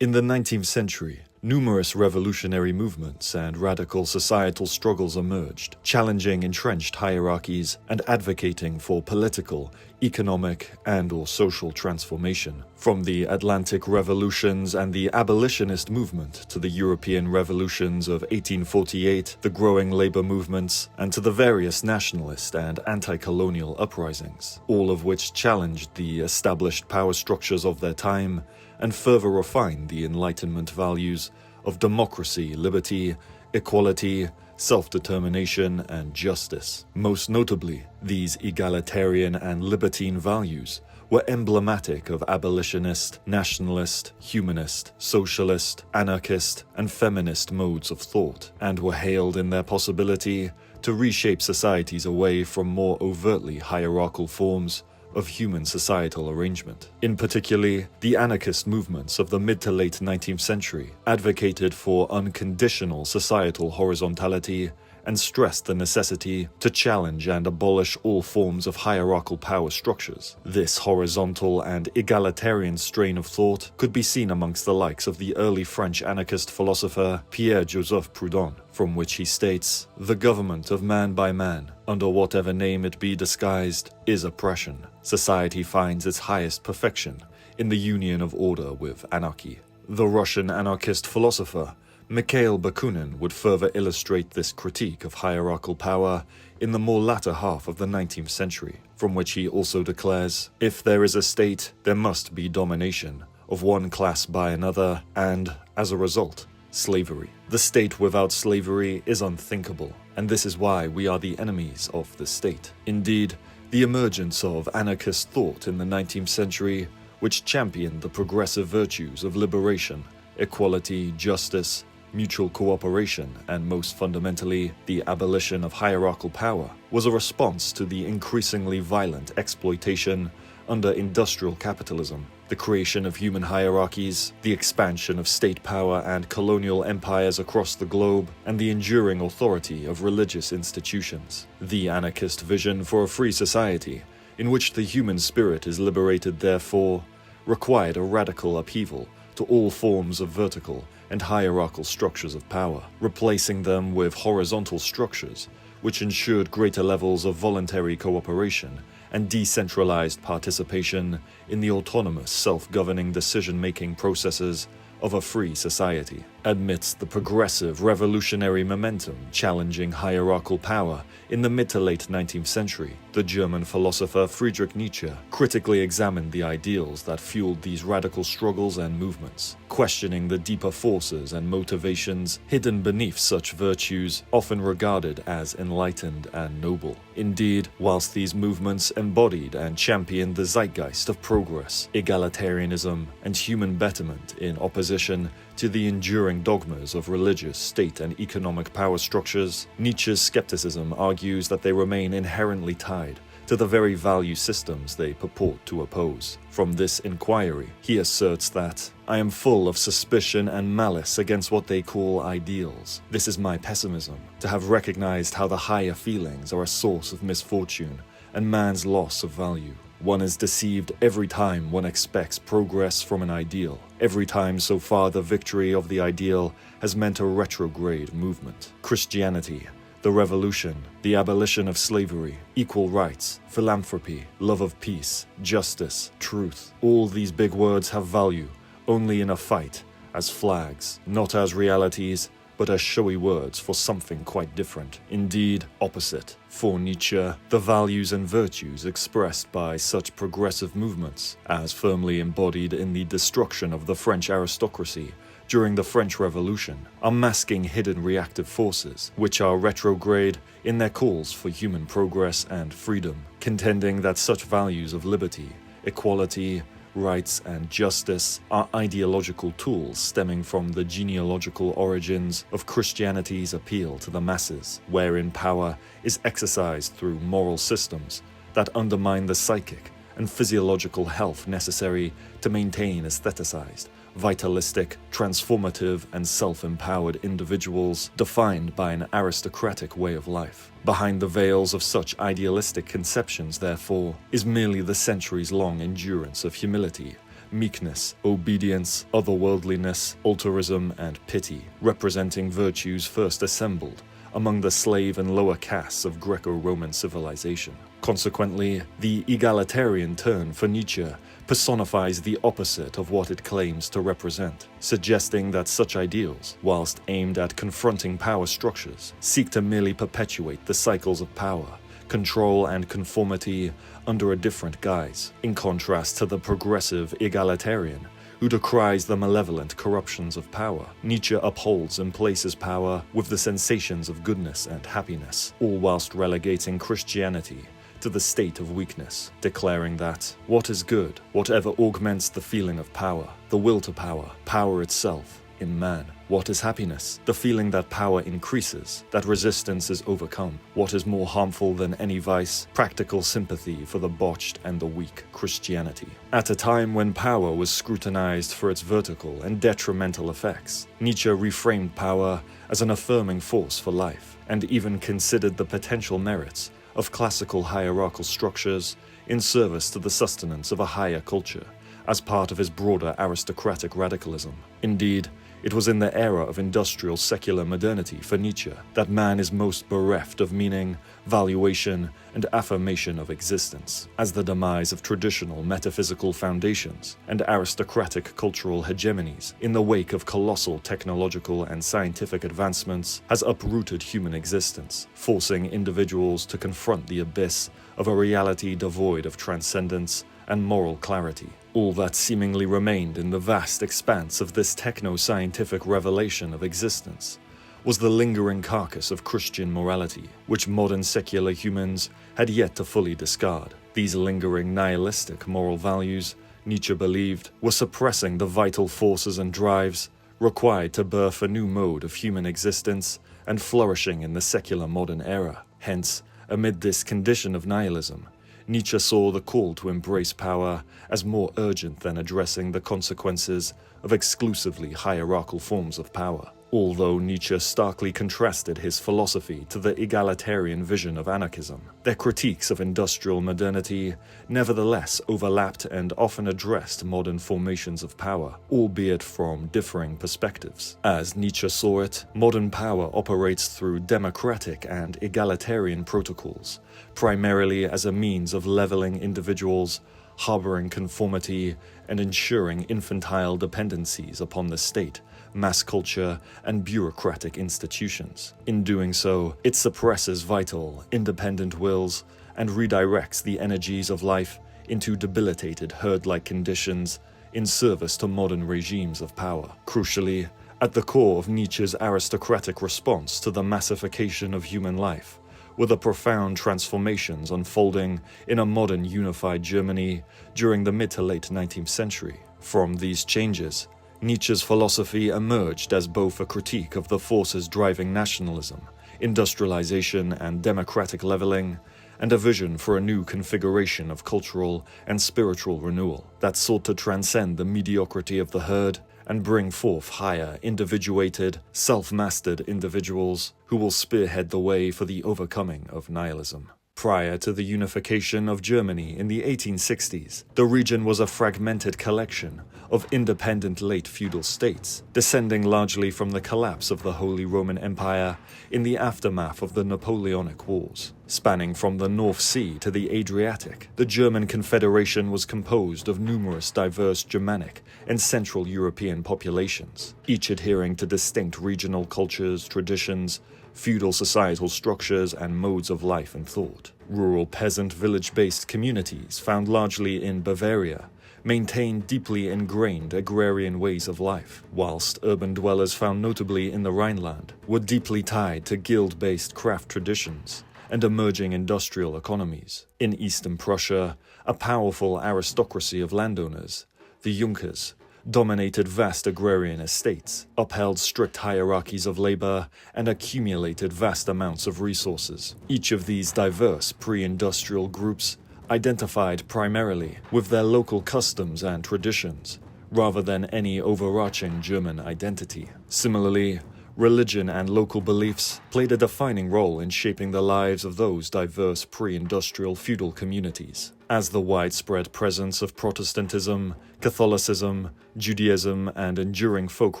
In the 19th century, numerous revolutionary movements and radical societal struggles emerged, challenging entrenched hierarchies and advocating for political, economic, and/or social transformation. From the Atlantic revolutions and the abolitionist movement to the European revolutions of 1848, the growing labor movements, and to the various nationalist and anti-colonial uprisings, all of which challenged the established power structures of their time and further refined the Enlightenment values of democracy, liberty, equality, self-determination, and justice. Most notably, these egalitarian and libertine values were emblematic of abolitionist, nationalist, humanist, socialist, anarchist, and feminist modes of thought, and were hailed in their possibility to reshape societies away from more overtly hierarchical forms of human societal arrangement. In particular, the anarchist movements of the mid to late 19th century advocated for unconditional societal horizontality and stressed the necessity to challenge and abolish all forms of hierarchical power structures. This horizontal and egalitarian strain of thought could be seen amongst the likes of the early French anarchist philosopher Pierre-Joseph Proudhon, from which he states, "The government of man by man, under whatever name it be disguised, is oppression. Society finds its highest perfection in the union of order with anarchy." The Russian anarchist philosopher Mikhail Bakunin would further illustrate this critique of hierarchical power in the more latter half of the 19th century, from which he also declares, "If there is a state, there must be domination of one class by another and, as a result, slavery. The state without slavery is unthinkable, and this is why we are the enemies of the state." Indeed, the emergence of anarchist thought in the 19th century, which championed the progressive virtues of liberation, equality, justice, mutual cooperation, and most fundamentally, the abolition of hierarchical power, was a response to the increasingly violent exploitation under industrial capitalism, the creation of human hierarchies, the expansion of state power and colonial empires across the globe, and the enduring authority of religious institutions. The anarchist vision for a free society, in which the human spirit is liberated therefore, required a radical upheaval to all forms of vertical and hierarchical structures of power, replacing them with horizontal structures which ensured greater levels of voluntary cooperation and decentralized participation in the autonomous, self-governing decision-making processes of a free society. Amidst the progressive revolutionary momentum challenging hierarchical power in the mid to late 19th century, the German philosopher Friedrich Nietzsche critically examined the ideals that fueled these radical struggles and movements, questioning the deeper forces and motivations hidden beneath such virtues often regarded as enlightened and noble. Indeed, whilst these movements embodied and championed the zeitgeist of progress, egalitarianism, and human betterment in opposition to the enduring dogmas of religious, state, and economic power structures, Nietzsche's skepticism argues that they remain inherently tied to the very value systems they purport to oppose. From this inquiry, he asserts that, "I am full of suspicion and malice against what they call ideals. This is my pessimism, to have recognized how the higher feelings are a source of misfortune and man's loss of value. One is deceived every time one expects progress from an ideal, every time so far the victory of the ideal has meant a retrograde movement. Christianity, the revolution, the abolition of slavery, equal rights, philanthropy, love of peace, justice, truth, all these big words have value only in a fight, as flags, not as realities, but as showy words for something quite different, indeed opposite." For Nietzsche, the values and virtues expressed by such progressive movements, as firmly embodied in the destruction of the French aristocracy during the French Revolution, are masking hidden reactive forces, which are retrograde in their calls for human progress and freedom, contending that such values of liberty, equality, rights, and justice are ideological tools stemming from the genealogical origins of Christianity's appeal to the masses, wherein power is exercised through moral systems that undermine the psychic and physiological health necessary to maintain aestheticized, vitalistic, transformative, and self-empowered individuals defined by an aristocratic way of life. Behind the veils of such idealistic conceptions, therefore, is merely the centuries-long endurance of humility, meekness, obedience, otherworldliness, altruism, and pity, representing virtues first assembled among the slave and lower castes of Greco-Roman civilization. Consequently, the egalitarian turn for Nietzsche personifies the opposite of what it claims to represent, suggesting that such ideals, whilst aimed at confronting power structures, seek to merely perpetuate the cycles of power, control, and conformity under a different guise, in contrast to the progressive egalitarian, who decries the malevolent corruptions of power. Nietzsche upholds and places power with the sensations of goodness and happiness, all whilst relegating Christianity to the state of weakness, declaring that what is good, whatever augments the feeling of power, the will to power, power itself in man. What is happiness? The feeling that power increases, that resistance is overcome. What is more harmful than any vice? Practical sympathy for the botched and the weak, Christianity. At a time when power was scrutinized for its vertical and detrimental effects, Nietzsche reframed power as an affirming force for life, and even considered the potential merits of classical hierarchical structures in service to the sustenance of a higher culture, as part of his broader aristocratic radicalism. Indeed, it was in the era of industrial secular modernity for Nietzsche that man is most bereft of meaning, valuation, and affirmation of existence, as the demise of traditional metaphysical foundations and aristocratic cultural hegemonies in the wake of colossal technological and scientific advancements has uprooted human existence, forcing individuals to confront the abyss of a reality devoid of transcendence and moral clarity. All that seemingly remained in the vast expanse of this techno-scientific revelation of existence was the lingering carcass of Christian morality, which modern secular humans had yet to fully discard. These lingering nihilistic moral values, Nietzsche believed, were suppressing the vital forces and drives required to birth a new mode of human existence and flourishing in the secular modern era. Hence, amid this condition of nihilism, Nietzsche saw the call to embrace power as more urgent than addressing the consequences of exclusively hierarchical forms of power. Although Nietzsche starkly contrasted his philosophy to the egalitarian vision of anarchism, their critiques of industrial modernity nevertheless overlapped and often addressed modern formations of power, albeit from differing perspectives. As Nietzsche saw it, modern power operates through democratic and egalitarian protocols, primarily as a means of leveling individuals, harboring conformity, and ensuring infantile dependencies upon the state, mass culture, and bureaucratic institutions. In doing so, it suppresses vital, independent wills and redirects the energies of life into debilitated herd-like conditions in service to modern regimes of power. Crucially, at the core of Nietzsche's aristocratic response to the massification of human life were the profound transformations unfolding in a modern unified Germany during the mid to late 19th century. From these changes, Nietzsche's philosophy emerged as both a critique of the forces driving nationalism, industrialization, and democratic leveling, and a vision for a new configuration of cultural and spiritual renewal that sought to transcend the mediocrity of the herd and bring forth higher, individuated, self-mastered individuals who will spearhead the way for the overcoming of nihilism. Prior to the unification of Germany in the 1860s, the region was a fragmented collection of independent late feudal states, descending largely from the collapse of the Holy Roman Empire in the aftermath of the Napoleonic Wars. Spanning from the North Sea to the Adriatic, the German Confederation was composed of numerous diverse Germanic and Central European populations, each adhering to distinct regional cultures, traditions, feudal societal structures, and modes of life and thought. Rural peasant village-based communities found largely in Bavaria maintained deeply ingrained agrarian ways of life, whilst urban dwellers found notably in the Rhineland were deeply tied to guild-based craft traditions and emerging industrial economies. In Eastern Prussia, a powerful aristocracy of landowners, the Junkers, dominated vast agrarian estates, upheld strict hierarchies of labor, and accumulated vast amounts of resources. Each of these diverse pre-industrial groups identified primarily with their local customs and traditions, rather than any overarching German identity. Similarly, religion and local beliefs played a defining role in shaping the lives of those diverse pre-industrial feudal communities. As the widespread presence of Protestantism, Catholicism, Judaism, and enduring folk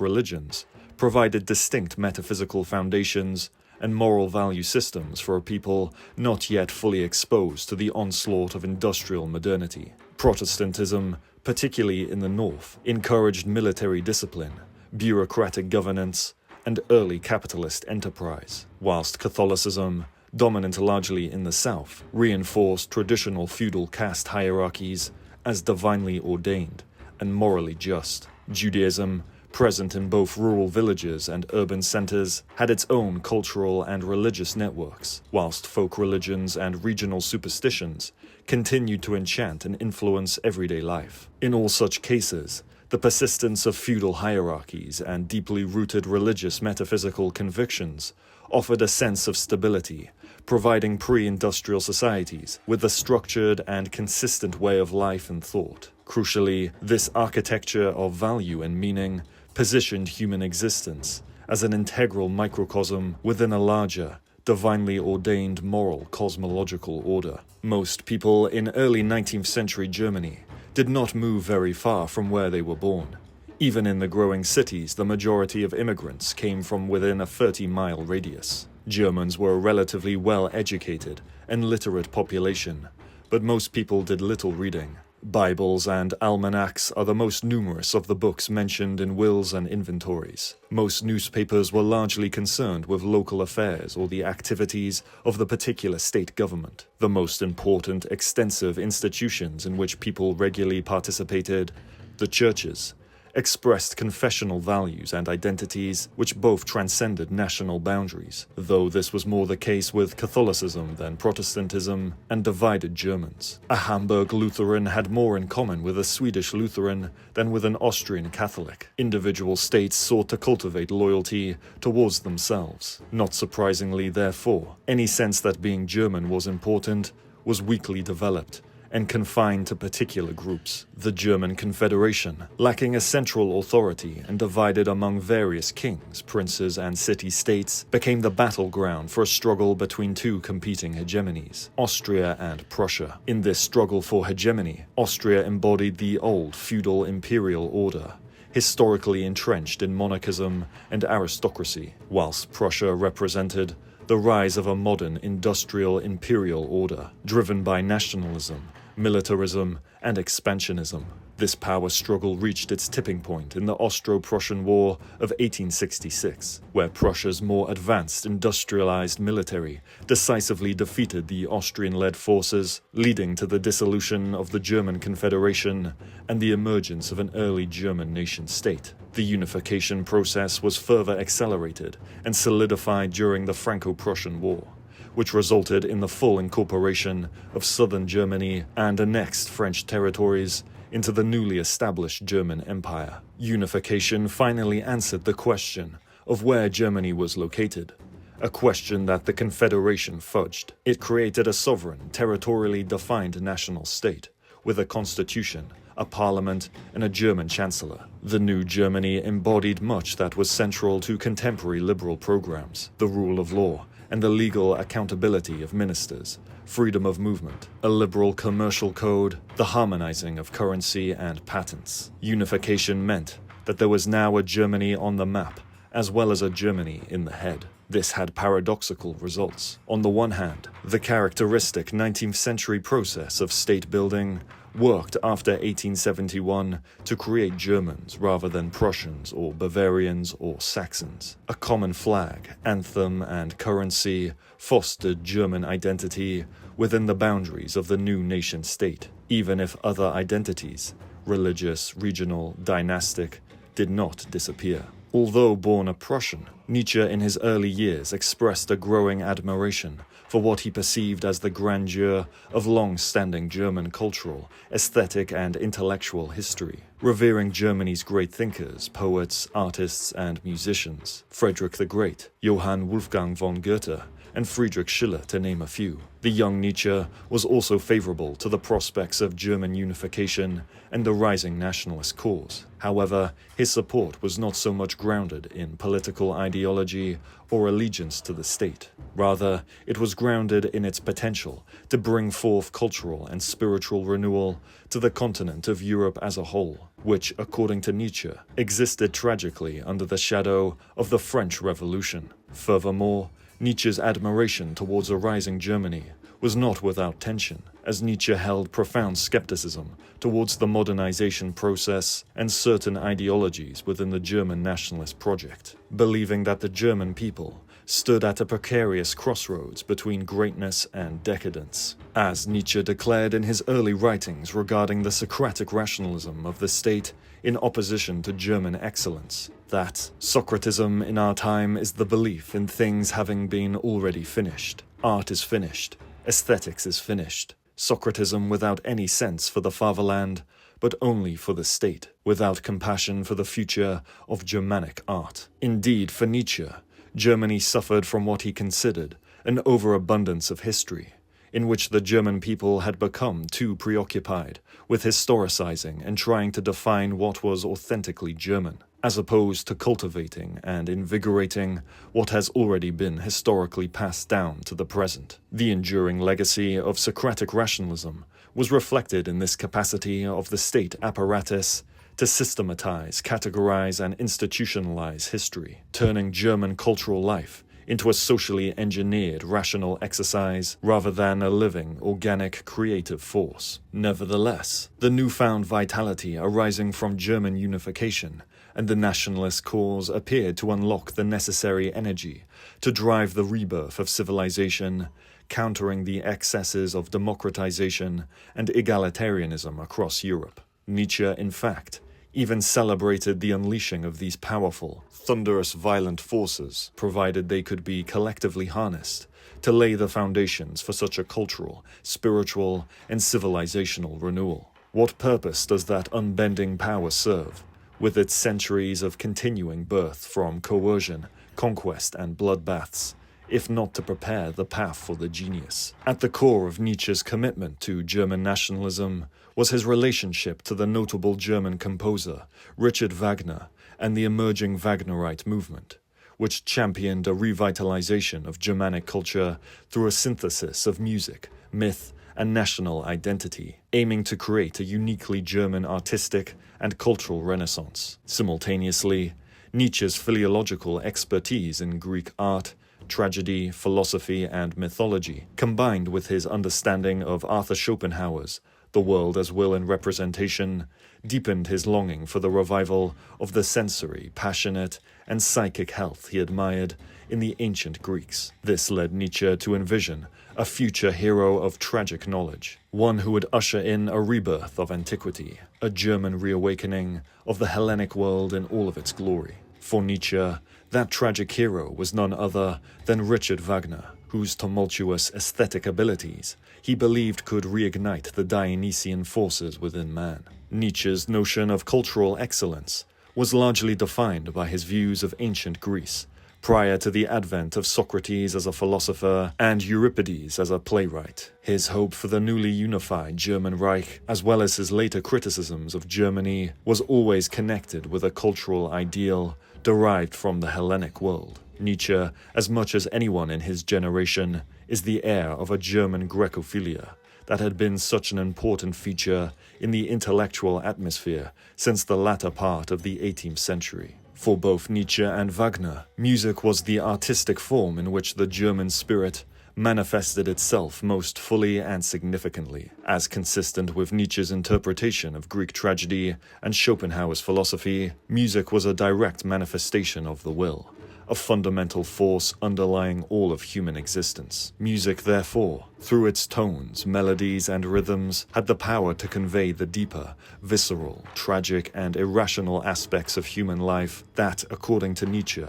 religions provided distinct metaphysical foundations and moral value systems for a people not yet fully exposed to the onslaught of industrial modernity. Protestantism, particularly in the north, encouraged military discipline, bureaucratic governance, and early capitalist enterprise, whilst Catholicism, dominant largely in the south, reinforced traditional feudal caste hierarchies as divinely ordained and morally just. Judaism, present in both rural villages and urban centers, had its own cultural and religious networks, whilst folk religions and regional superstitions continued to enchant and influence everyday life. In all such cases, the persistence of feudal hierarchies and deeply rooted religious metaphysical convictions offered a sense of stability, providing pre-industrial societies with a structured and consistent way of life and thought. Crucially, this architecture of value and meaning positioned human existence as an integral microcosm within a larger, divinely ordained moral cosmological order. Most people in early 19th century Germany did not move very far from where they were born. Even in the growing cities, the majority of immigrants came from within a 30-mile radius. Germans were a relatively well-educated and literate population, but most people did little reading. Bibles and almanacs are the most numerous of the books mentioned in wills and inventories. Most newspapers were largely concerned with local affairs or the activities of the particular state government. The most important extensive institutions in which people regularly participated, the churches, expressed confessional values and identities which both transcended national boundaries, though this was more the case with Catholicism than Protestantism, and divided Germans. A Hamburg Lutheran had more in common with a Swedish Lutheran than with an Austrian Catholic. Individual states sought to cultivate loyalty towards themselves. Not surprisingly, therefore, any sense that being German was important was weakly developed and confined to particular groups. The German Confederation, lacking a central authority and divided among various kings, princes, and city-states, became the battleground for a struggle between two competing hegemonies, Austria and Prussia. In this struggle for hegemony, Austria embodied the old feudal imperial order, historically entrenched in monarchism and aristocracy, whilst Prussia represented the rise of a modern industrial imperial order, driven by nationalism, militarism, and expansionism. This power struggle reached its tipping point in the Austro-Prussian War of 1866, where Prussia's more advanced industrialized military decisively defeated the Austrian-led forces, leading to the dissolution of the German Confederation and the emergence of an early German nation-state. The unification process was further accelerated and solidified during the Franco-Prussian War, which resulted in the full incorporation of southern Germany and annexed French territories into the newly established German Empire. Unification finally answered the question of where Germany was located, a question that the Confederation fudged. It created a sovereign, territorially defined national state, with a constitution, a parliament, and a German chancellor. The new Germany embodied much that was central to contemporary liberal programs: the rule of law and the legal accountability of ministers, freedom of movement, a liberal commercial code, the harmonizing of currency and patents. Unification meant that there was now a Germany on the map, as well as a Germany in the head. This had paradoxical results. On the one hand, the characteristic 19th century process of state building worked after 1871 to create Germans rather than Prussians or Bavarians or Saxons. A common flag, anthem, and currency fostered German identity within the boundaries of the new nation-state, even if other identities, religious, regional, dynastic, did not disappear. Although born a Prussian, Nietzsche in his early years expressed a growing admiration for what he perceived as the grandeur of long-standing German cultural, aesthetic, and intellectual history, revering Germany's great thinkers, poets, artists, and musicians: Friedrich the Great, Johann Wolfgang von Goethe, and Friedrich Schiller, to name a few. The young Nietzsche was also favorable to the prospects of German unification and the rising nationalist cause. However, his support was not so much grounded in political ideology or allegiance to the state. Rather, it was grounded in its potential to bring forth cultural and spiritual renewal to the continent of Europe as a whole, which, according to Nietzsche, existed tragically under the shadow of the French Revolution. Furthermore, Nietzsche's admiration towards a rising Germany was not without tension, as Nietzsche held profound skepticism towards the modernization process and certain ideologies within the German nationalist project, believing that the German people stood at a precarious crossroads between greatness and decadence. As Nietzsche declared in his early writings regarding the Socratic rationalism of the state in opposition to German excellence, that Socratism in our time is the belief in things having been already finished. Art is finished. Aesthetics is finished. Socratism without any sense for the fatherland, but only for the state, without compassion for the future of Germanic art. Indeed, for Nietzsche, Germany suffered from what he considered an overabundance of history, in which the German people had become too preoccupied with historicizing and trying to define what was authentically German, as opposed to cultivating and invigorating what has already been historically passed down to the present. The enduring legacy of Socratic rationalism was reflected in this capacity of the state apparatus to systematize, categorize, and institutionalize history, turning German cultural life into a socially engineered rational exercise rather than a living, organic, creative force. Nevertheless, the newfound vitality arising from German unification and the nationalist cause appeared to unlock the necessary energy to drive the rebirth of civilization, countering the excesses of democratization and egalitarianism across Europe. Nietzsche, in fact, even celebrated the unleashing of these powerful, thunderous, violent forces, provided they could be collectively harnessed, to lay the foundations for such a cultural, spiritual, and civilizational renewal. What purpose does that unbending power serve, with its centuries of continuing birth from coercion, conquest, and bloodbaths, if not to prepare the path for the genius? At the core of Nietzsche's commitment to German nationalism was his relationship to the notable German composer Richard Wagner and the emerging Wagnerite movement, which championed a revitalization of Germanic culture through a synthesis of music, myth, and national identity, aiming to create a uniquely German artistic and cultural renaissance. Simultaneously, Nietzsche's philological expertise in Greek art, tragedy, philosophy, and mythology, combined with his understanding of Arthur Schopenhauer's The World as Will and Representation, deepened his longing for the revival of the sensory, passionate, and psychic health he admired in the ancient Greeks. This led Nietzsche to envision a future hero of tragic knowledge, one who would usher in a rebirth of antiquity, a German reawakening of the Hellenic world in all of its glory. For Nietzsche, that tragic hero was none other than Richard Wagner, whose tumultuous aesthetic abilities he believed could reignite the Dionysian forces within man. Nietzsche's notion of cultural excellence was largely defined by his views of ancient Greece, prior to the advent of Socrates as a philosopher and Euripides as a playwright. His hope for the newly unified German Reich, as well as his later criticisms of Germany, was always connected with a cultural ideal derived from the Hellenic world. Nietzsche, as much as anyone in his generation, is the heir of a German Grecophilia that had been such an important feature in the intellectual atmosphere since the latter part of the 18th century. For both Nietzsche and Wagner, music was the artistic form in which the German spirit manifested itself most fully and significantly. As consistent with Nietzsche's interpretation of Greek tragedy and Schopenhauer's philosophy, music was a direct manifestation of the will, a fundamental force underlying all of human existence. Music, therefore, through its tones, melodies, and rhythms, had the power to convey the deeper, visceral, tragic, and irrational aspects of human life that, according to Nietzsche,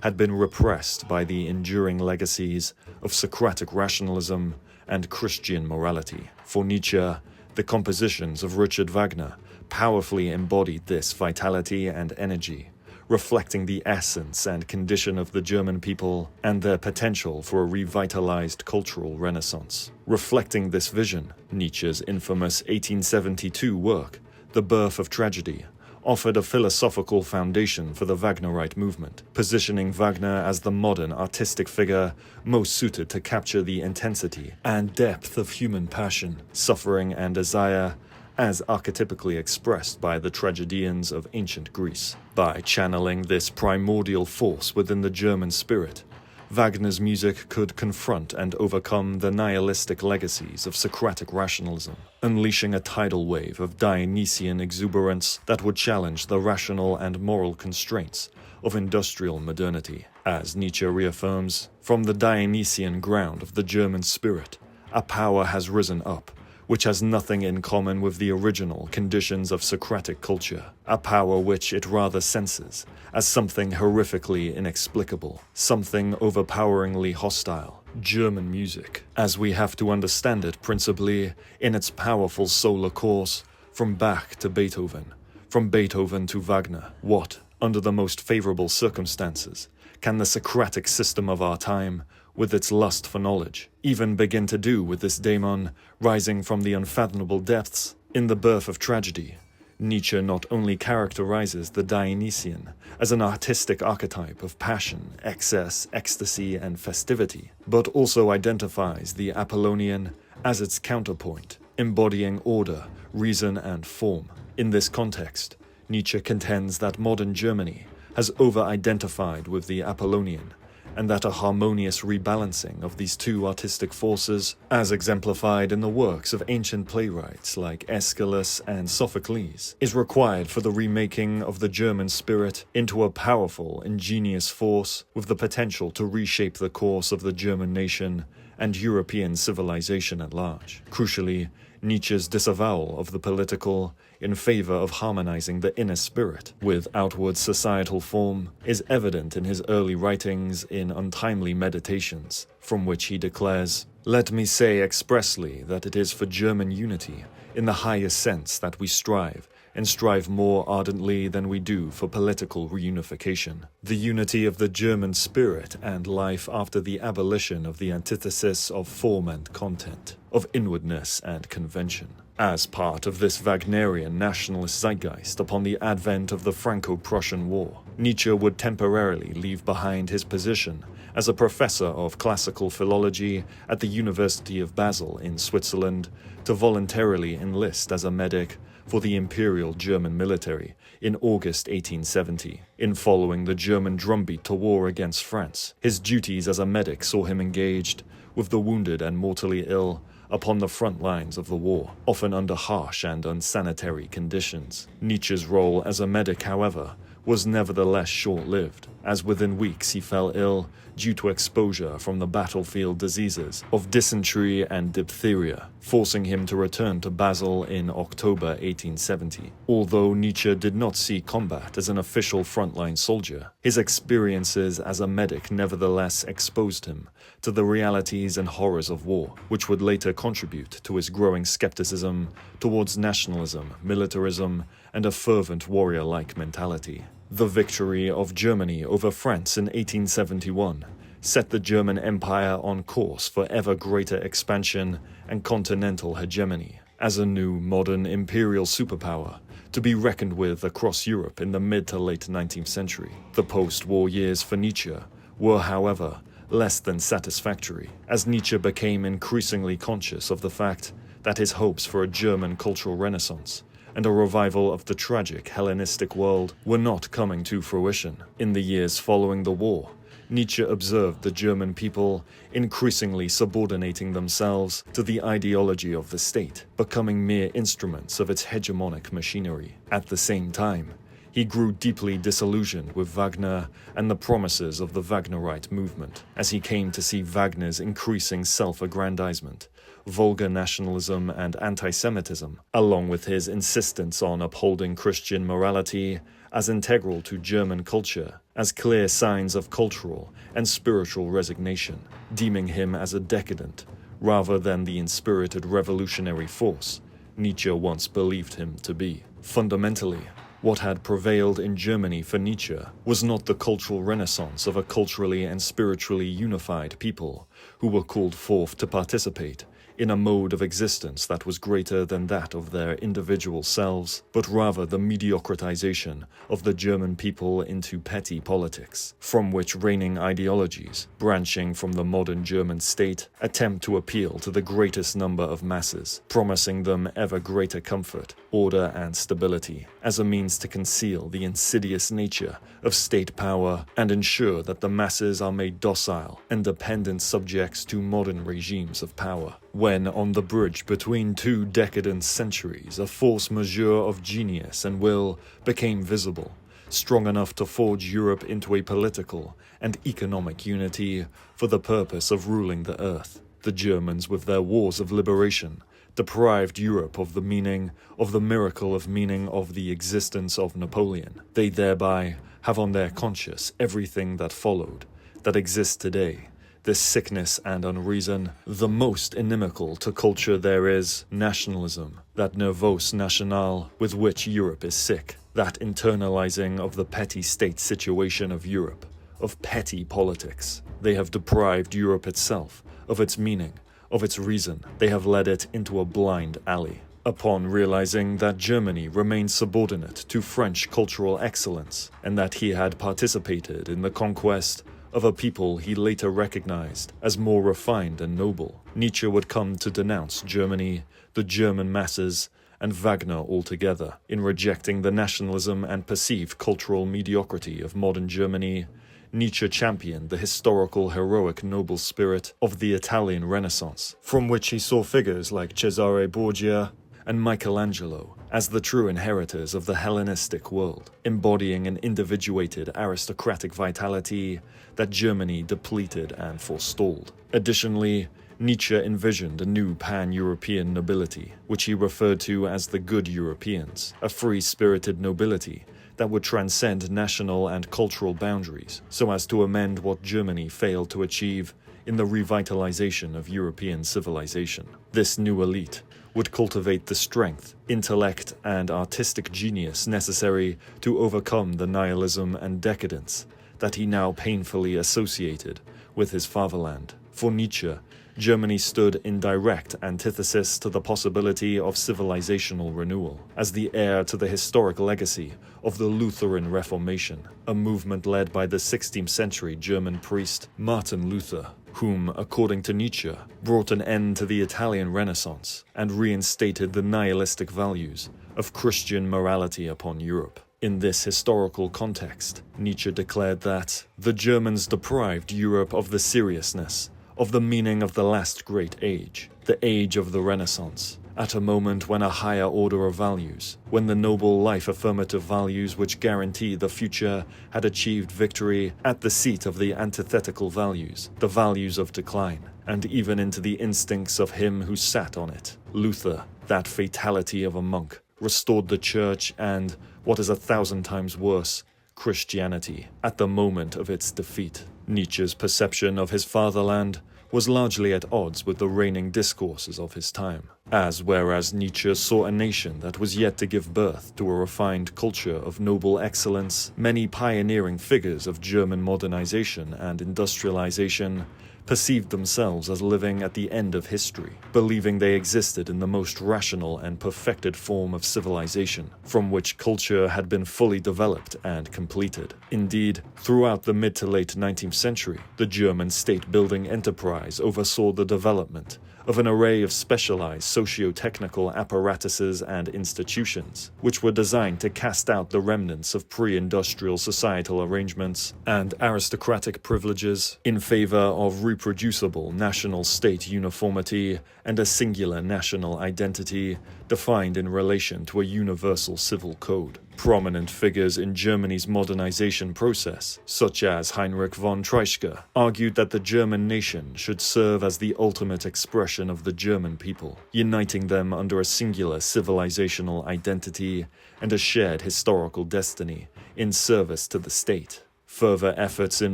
had been repressed by the enduring legacies of Socratic rationalism and Christian morality. For Nietzsche, the compositions of Richard Wagner powerfully embodied this vitality and energy, reflecting the essence and condition of the German people and their potential for a revitalized cultural renaissance. Reflecting this vision, Nietzsche's infamous 1872 work, The Birth of Tragedy, offered a philosophical foundation for the Wagnerite movement, positioning Wagner as the modern artistic figure most suited to capture the intensity and depth of human passion, suffering, and desire as archetypically expressed by the tragedians of ancient Greece. By channeling this primordial force within the German spirit, Wagner's music could confront and overcome the nihilistic legacies of Socratic rationalism, unleashing a tidal wave of Dionysian exuberance that would challenge the rational and moral constraints of industrial modernity. As Nietzsche reaffirms, from the Dionysian ground of the German spirit, a power has risen up, which has nothing in common with the original conditions of Socratic culture, a power which it rather senses as something horrifically inexplicable, something overpoweringly hostile. German music, as we have to understand it principally in its powerful solar course, from Bach to Beethoven, from Beethoven to Wagner. What, under the most favorable circumstances, can the Socratic system of our time, with its lust for knowledge, even begin to do with this daemon rising from the unfathomable depths? In The Birth of Tragedy, Nietzsche not only characterizes the Dionysian as an artistic archetype of passion, excess, ecstasy, and festivity, but also identifies the Apollonian as its counterpoint, embodying order, reason, and form. In this context, Nietzsche contends that modern Germany has over-identified with the Apollonian, and that a harmonious rebalancing of these two artistic forces, as exemplified in the works of ancient playwrights like Aeschylus and Sophocles, is required for the remaking of the German spirit into a powerful, ingenious force with the potential to reshape the course of the German nation and European civilization at large. Crucially, Nietzsche's disavowal of the political in favor of harmonizing the inner spirit with outward societal form is evident in his early writings in Untimely Meditations, from which he declares, "Let me say expressly that it is for German unity in the highest sense that we strive, and strive more ardently than we do for political reunification. The unity of the German spirit and life after the abolition of the antithesis of form and content, of inwardness and convention." As part of this Wagnerian nationalist zeitgeist upon the advent of the Franco-Prussian War, Nietzsche would temporarily leave behind his position as a professor of classical philology at the University of Basel in Switzerland to voluntarily enlist as a medic for the Imperial German military in August 1870. In following the German drumbeat to war against France, his duties as a medic saw him engaged with the wounded and mortally ill upon the front lines of the war, often under harsh and unsanitary conditions. Nietzsche's role as a medic, however, was nevertheless short-lived, as within weeks he fell ill due to exposure from the battlefield diseases of dysentery and diphtheria, forcing him to return to Basel in October 1870. Although Nietzsche did not see combat as an official frontline soldier, his experiences as a medic nevertheless exposed him to the realities and horrors of war, which would later contribute to his growing skepticism towards nationalism, militarism, and a fervent warrior-like mentality. The victory of Germany over France in 1871 set the German Empire on course for ever greater expansion and continental hegemony, as a new modern imperial superpower to be reckoned with across Europe in the mid to late 19th century. The post-war years for Nietzsche were, however, less than satisfactory, as Nietzsche became increasingly conscious of the fact that his hopes for a German cultural renaissance and a revival of the tragic Hellenistic world were not coming to fruition. In the years following the war, Nietzsche observed the German people increasingly subordinating themselves to the ideology of the state, becoming mere instruments of its hegemonic machinery. At the same time, he grew deeply disillusioned with Wagner and the promises of the Wagnerite movement, as he came to see Wagner's increasing self-aggrandizement, vulgar nationalism, and anti-Semitism, along with his insistence on upholding Christian morality as integral to German culture, as clear signs of cultural and spiritual resignation, deeming him as a decadent, rather than the inspirited revolutionary force Nietzsche once believed him to be. Fundamentally, What had prevailed in Germany for Nietzsche was not the cultural renaissance of a culturally and spiritually unified people who were called forth to participate in a mode of existence that was greater than that of their individual selves, but rather the mediocritization of the German people into petty politics, from which reigning ideologies, branching from the modern German state, attempt to appeal to the greatest number of masses, promising them ever greater comfort, order and stability, as a means to conceal the insidious nature of state power and ensure that the masses are made docile and dependent subjects to modern regimes of power. When, on the bridge between two decadent centuries, a force majeure of genius and will became visible, strong enough to forge Europe into a political and economic unity for the purpose of ruling the earth, the Germans, with their wars of liberation, deprived Europe of the meaning, of the miracle of meaning of the existence of Napoleon. They thereby have on their conscience everything that followed, that exists today. This sickness and unreason, the most inimical to culture there is nationalism, that nervous national with which Europe is sick, that internalizing of the petty state situation of Europe, of petty politics. They have deprived Europe itself of its meaning, of its reason. They have led it into a blind alley. Upon realizing that Germany remained subordinate to French cultural excellence, and that he had participated in the conquest of a people he later recognized as more refined and noble, Nietzsche would come to denounce Germany, the German masses, and Wagner altogether. In rejecting the nationalism and perceived cultural mediocrity of modern Germany, Nietzsche championed the historical heroic noble spirit of the Italian Renaissance, from which he saw figures like Cesare Borgia and Michelangelo as the true inheritors of the Hellenistic world, embodying an individuated aristocratic vitality that Germany depleted and forestalled. Additionally, Nietzsche envisioned a new pan-European nobility, which he referred to as the Good Europeans, a free-spirited nobility that would transcend national and cultural boundaries so as to amend what Germany failed to achieve in the revitalization of European civilization. This new elite would cultivate the strength, intellect, and artistic genius necessary to overcome the nihilism and decadence that he now painfully associated with his fatherland. For Nietzsche, Germany stood in direct antithesis to the possibility of civilizational renewal, as the heir to the historic legacy of the Lutheran Reformation, a movement led by the 16th century German priest Martin Luther, whom, according to Nietzsche, brought an end to the Italian Renaissance and reinstated the nihilistic values of Christian morality upon Europe. In this historical context, Nietzsche declared that the Germans deprived Europe of the seriousness, of the meaning of the last great age, the age of the Renaissance, at a moment when a higher order of values, when the noble life-affirmative values which guarantee the future had achieved victory at the seat of the antithetical values, the values of decline, and even into the instincts of him who sat on it. Luther, that fatality of a monk, restored the church and, what is 1,000 times worse, Christianity, at the moment of its defeat. Nietzsche's perception of his fatherland was largely at odds with the reigning discourses of his time, as whereas Nietzsche saw a nation that was yet to give birth to a refined culture of noble excellence, many pioneering figures of German modernization and industrialization perceived themselves as living at the end of history, believing they existed in the most rational and perfected form of civilization, from which culture had been fully developed and completed. Indeed, throughout the mid to late 19th century, the German state-building enterprise oversaw the development of an array of specialized socio-technical apparatuses and institutions, which were designed to cast out the remnants of pre-industrial societal arrangements and aristocratic privileges in favor of reproducible national state uniformity and a singular national identity defined in relation to a universal civil code. Prominent figures in Germany's modernization process, such as Heinrich von Treitschke, argued that the German nation should serve as the ultimate expression of the German people, uniting them under a singular civilizational identity and a shared historical destiny in service to the state. Further efforts in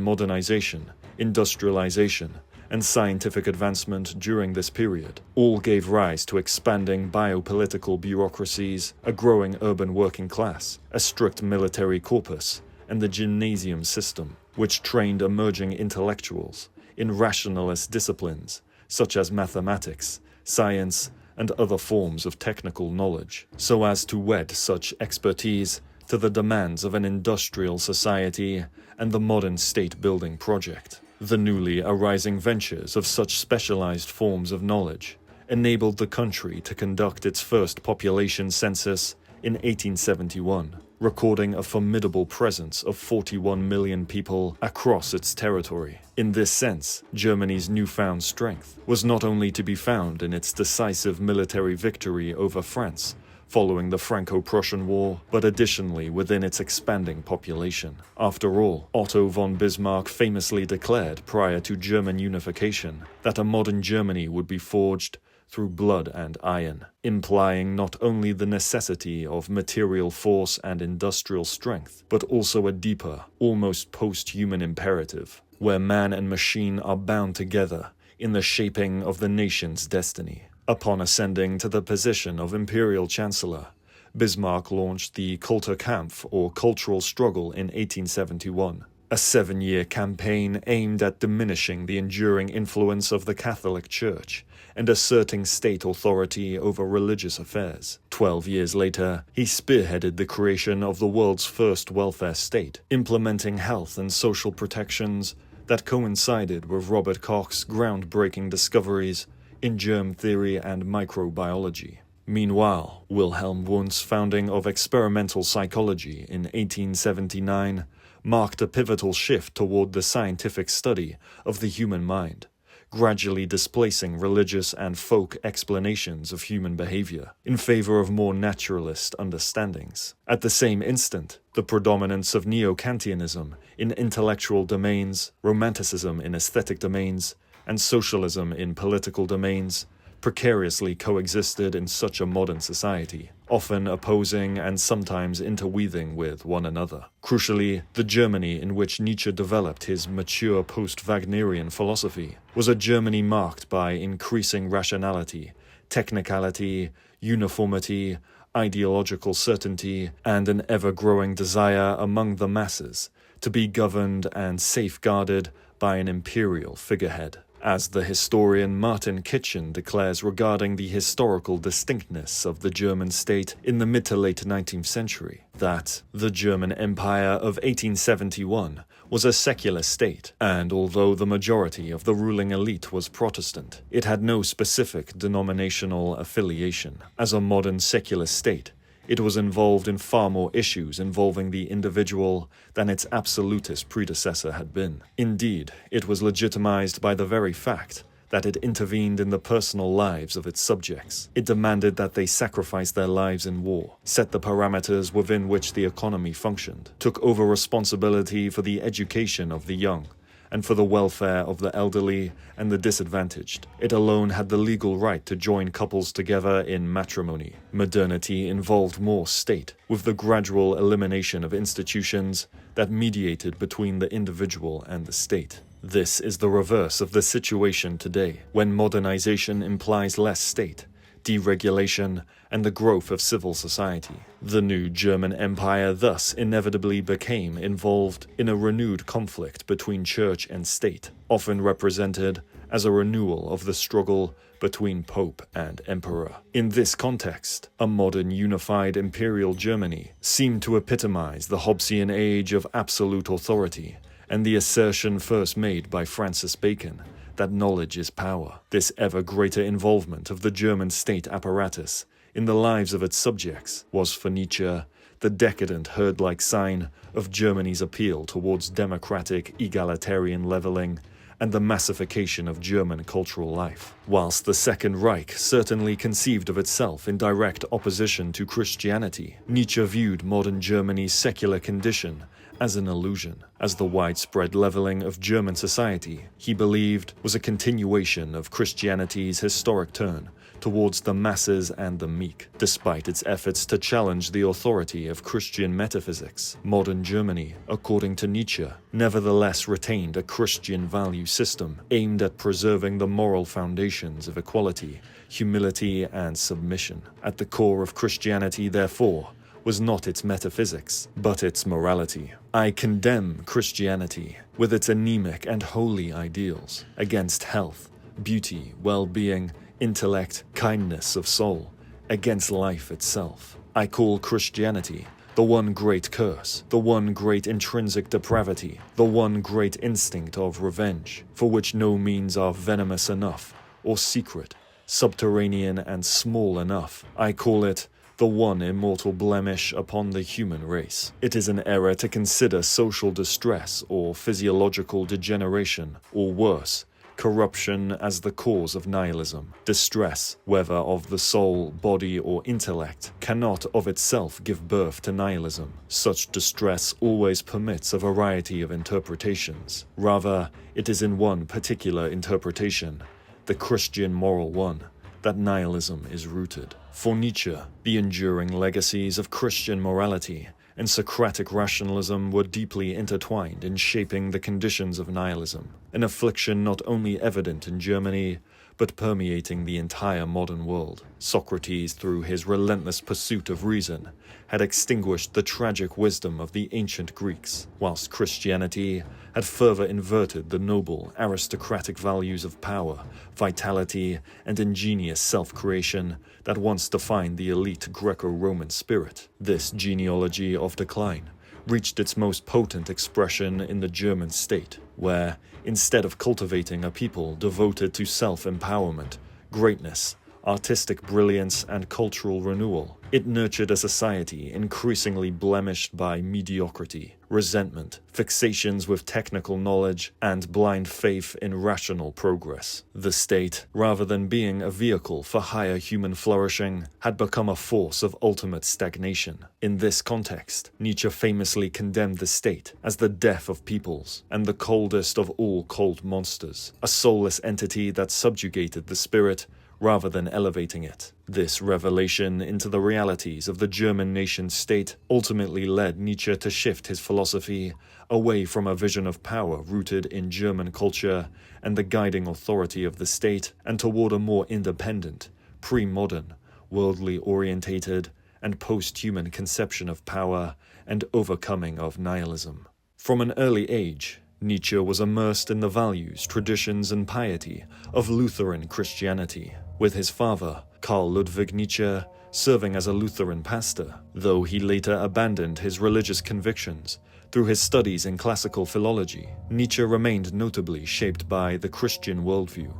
modernization, industrialization, and scientific advancement during this period all gave rise to expanding biopolitical bureaucracies, a growing urban working class, a strict military corpus, and the gymnasium system, which trained emerging intellectuals in rationalist disciplines such as mathematics, science, and other forms of technical knowledge, so as to wed such expertise to the demands of an industrial society and the modern state-building project. The newly arising ventures of such specialized forms of knowledge enabled the country to conduct its first population census in 1871, recording a formidable presence of 41 million people across its territory. In this sense, Germany's newfound strength was not only to be found in its decisive military victory over France following the Franco-Prussian War, but additionally within its expanding population. After all, Otto von Bismarck famously declared prior to German unification that a modern Germany would be forged through blood and iron, implying not only the necessity of material force and industrial strength, but also a deeper, almost post-human imperative, where man and machine are bound together in the shaping of the nation's destiny. Upon ascending to the position of Imperial Chancellor, Bismarck launched the Kulturkampf, or cultural struggle, in 1871, a 7-year campaign aimed at diminishing the enduring influence of the Catholic Church and asserting state authority over religious affairs. 12 years later, he spearheaded the creation of the world's first welfare state, implementing health and social protections that coincided with Robert Koch's groundbreaking discoveries in germ theory and microbiology. Meanwhile, Wilhelm Wundt's founding of experimental psychology in 1879 marked a pivotal shift toward the scientific study of the human mind, gradually displacing religious and folk explanations of human behavior in favor of more naturalist understandings. At the same instant, the predominance of neo-Kantianism in intellectual domains, romanticism in aesthetic domains, and socialism in political domains precariously coexisted in such a modern society, often opposing and sometimes interweaving with one another. Crucially, the Germany in which Nietzsche developed his mature post-Wagnerian philosophy was a Germany marked by increasing rationality, technicality, uniformity, ideological certainty, and an ever-growing desire among the masses to be governed and safeguarded by an imperial figurehead. As the historian Martin Kitchen declares regarding the historical distinctness of the German state in the mid to late 19th century, that the German Empire of 1871 was a secular state, and although the majority of the ruling elite was Protestant, it had no specific denominational affiliation. As a modern secular state, it was involved in far more issues involving the individual than its absolutist predecessor had been. Indeed, it was legitimized by the very fact that it intervened in the personal lives of its subjects. It demanded that they sacrifice their lives in war, set the parameters within which the economy functioned, took over responsibility for the education of the young, and for the welfare of the elderly and the disadvantaged. It alone had the legal right to join couples together in matrimony. Modernity involved more state, with the gradual elimination of institutions that mediated between the individual and the state. This is the reverse of the situation today, when modernization implies less state, deregulation, and the growth of civil society. The new German Empire thus inevitably became involved in a renewed conflict between church and state, often represented as a renewal of the struggle between Pope and Emperor. In this context, a modern unified imperial Germany seemed to epitomize the Hobbesian age of absolute authority and the assertion first made by Francis Bacon that knowledge is power. This ever greater involvement of the German state apparatus in the lives of its subjects was for Nietzsche the decadent herd-like sign of Germany's appeal towards democratic egalitarian leveling and the massification of German cultural life. Whilst the Second Reich certainly conceived of itself in direct opposition to Christianity, Nietzsche viewed modern Germany's secular condition as an illusion, as the widespread leveling of German society, he believed, was a continuation of Christianity's historic turn towards the masses and the meek. Despite its efforts to challenge the authority of Christian metaphysics, modern Germany, according to Nietzsche, nevertheless retained a Christian value system aimed at preserving the moral foundations of equality, humility, and submission. At the core of Christianity, therefore, was not its metaphysics, but its morality. I condemn Christianity, with its anemic and holy ideals, against health, beauty, well-being, intellect, kindness of soul, against life itself. I call Christianity the one great curse, the one great intrinsic depravity, the one great instinct of revenge, for which no means are venomous enough, or secret, subterranean and small enough. I call it the one immortal blemish upon the human race. It is an error to consider social distress or physiological degeneration, or worse, corruption as the cause of nihilism. Distress, whether of the soul, body, or intellect, cannot of itself give birth to nihilism. Such distress always permits a variety of interpretations. Rather, it is in one particular interpretation, the Christian moral one, that nihilism is rooted. For Nietzsche, the enduring legacies of Christian morality and Socratic rationalism were deeply intertwined in shaping the conditions of nihilism, an affliction not only evident in Germany, but permeating the entire modern world. Socrates, through his relentless pursuit of reason, had extinguished the tragic wisdom of the ancient Greeks, whilst Christianity had further inverted the noble, aristocratic values of power, vitality, and ingenious self-creation that once defined the elite Greco-Roman spirit. This genealogy of decline reached its most potent expression in the German state, where, instead of cultivating a people devoted to self-empowerment, greatness, artistic brilliance, and cultural renewal, it nurtured a society increasingly blemished by mediocrity, resentment, fixations with technical knowledge, and blind faith in rational progress. The state, rather than being a vehicle for higher human flourishing, had become a force of ultimate stagnation. In this context, Nietzsche famously condemned the state as the death of peoples and the coldest of all cold monsters, a soulless entity that subjugated the spirit rather than elevating it. This revelation into the realities of the German nation-state ultimately led Nietzsche to shift his philosophy away from a vision of power rooted in German culture and the guiding authority of the state, and toward a more independent, pre-modern, worldly-orientated, and post-human conception of power and overcoming of nihilism. From an early age, Nietzsche was immersed in the values, traditions, and piety of Lutheran Christianity, with his father, Karl Ludwig Nietzsche, serving as a Lutheran pastor, though he later abandoned his religious convictions. Through his studies in classical philology, Nietzsche remained notably shaped by the Christian worldview,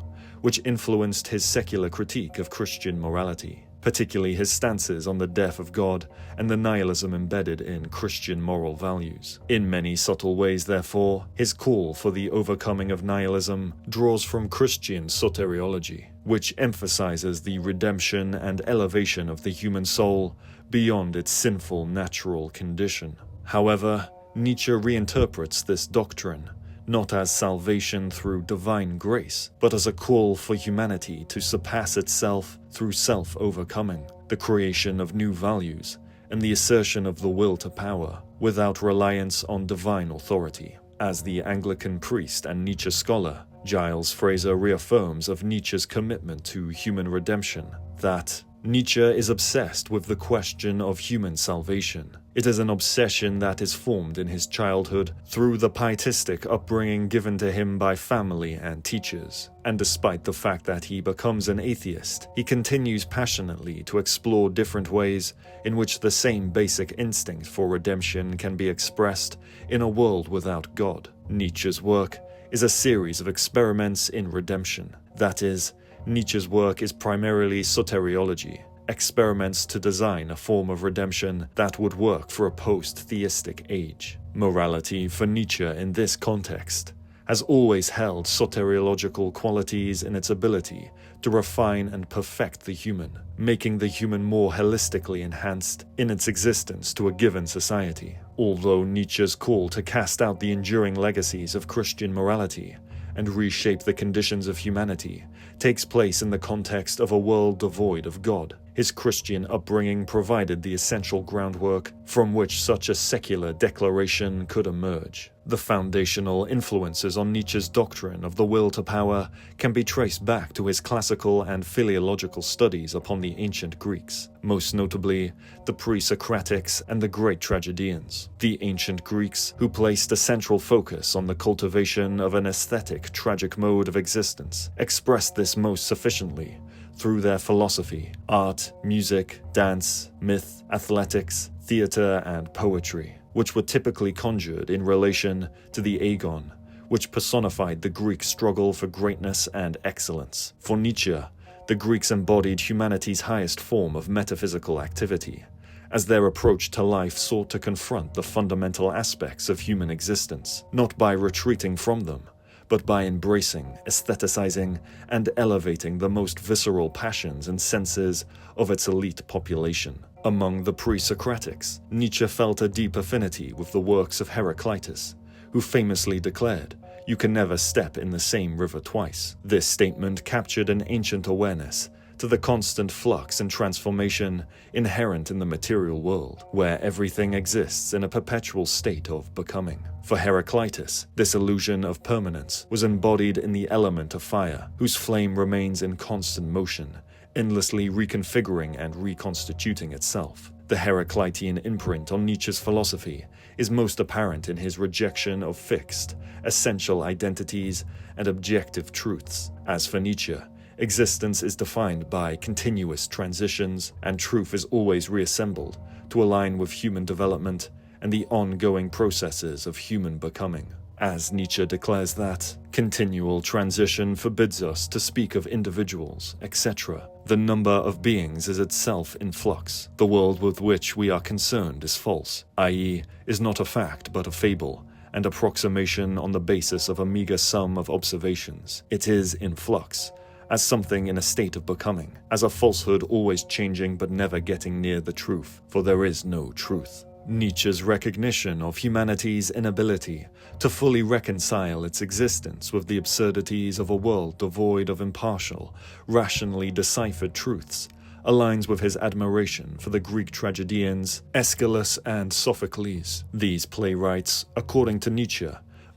which influenced his secular critique of Christian morality, particularly his stances on the death of God and the nihilism embedded in Christian moral values. In many subtle ways, therefore, his call for the overcoming of nihilism draws from Christian soteriology, which emphasizes the redemption and elevation of the human soul beyond its sinful natural condition. However, Nietzsche reinterprets this doctrine not as salvation through divine grace, but as a call for humanity to surpass itself through self-overcoming, the creation of new values, and the assertion of the will to power, without reliance on divine authority. As the Anglican priest and Nietzsche scholar, Giles Fraser reaffirms of Nietzsche's commitment to human redemption, that Nietzsche is obsessed with the question of human salvation. It is an obsession that is formed in his childhood through the pietistic upbringing given to him by family and teachers. And despite the fact that he becomes an atheist, he continues passionately to explore different ways in which the same basic instinct for redemption can be expressed in a world without God. Nietzsche's work is a series of experiments in redemption. That is, Nietzsche's work is primarily soteriology, experiments to design a form of redemption that would work for a post-theistic age. Morality for Nietzsche in this context has always held soteriological qualities in its ability to refine and perfect the human, making the human more holistically enhanced in its existence to a given society. Although Nietzsche's call to cast out the enduring legacies of Christian morality and reshape the conditions of humanity takes place in the context of a world devoid of God, his Christian upbringing provided the essential groundwork from which such a secular declaration could emerge. The foundational influences on Nietzsche's doctrine of the will to power can be traced back to his classical and philological studies upon the ancient Greeks, most notably the pre-Socratics and the great tragedians. The ancient Greeks, who placed a central focus on the cultivation of an aesthetic, tragic mode of existence, expressed this most sufficiently through their philosophy, art, music, dance, myth, athletics, theater, and poetry, which were typically conjured in relation to the agon, which personified the Greek struggle for greatness and excellence. For Nietzsche, the Greeks embodied humanity's highest form of metaphysical activity, as their approach to life sought to confront the fundamental aspects of human existence, not by retreating from them, but by embracing, aestheticizing, and elevating the most visceral passions and senses of its elite population. Among the pre-Socratics, Nietzsche felt a deep affinity with the works of Heraclitus, who famously declared, "You can never step in the same river twice." This statement captured an ancient awareness to the constant flux and transformation inherent in the material world, where everything exists in a perpetual state of becoming. For Heraclitus, this illusion of permanence was embodied in the element of fire, whose flame remains in constant motion, endlessly reconfiguring and reconstituting itself. The Heraclitean imprint on Nietzsche's philosophy is most apparent in his rejection of fixed, essential identities and objective truths. As for Nietzsche, existence is defined by continuous transitions, and truth is always reassembled to align with human development and the ongoing processes of human becoming. As Nietzsche declares that, continual transition forbids us to speak of individuals, etc. The number of beings is itself in flux. The world with which we are concerned is false, i.e., is not a fact but a fable, and approximation on the basis of a meager sum of observations. It is in flux, as something in a state of becoming, as a falsehood always changing but never getting near the truth, for there is no truth. Nietzsche's recognition of humanity's inability to fully reconcile its existence with the absurdities of a world devoid of impartial, rationally deciphered truths aligns with his admiration for the Greek tragedians Aeschylus and Sophocles. These playwrights, according to Nietzsche,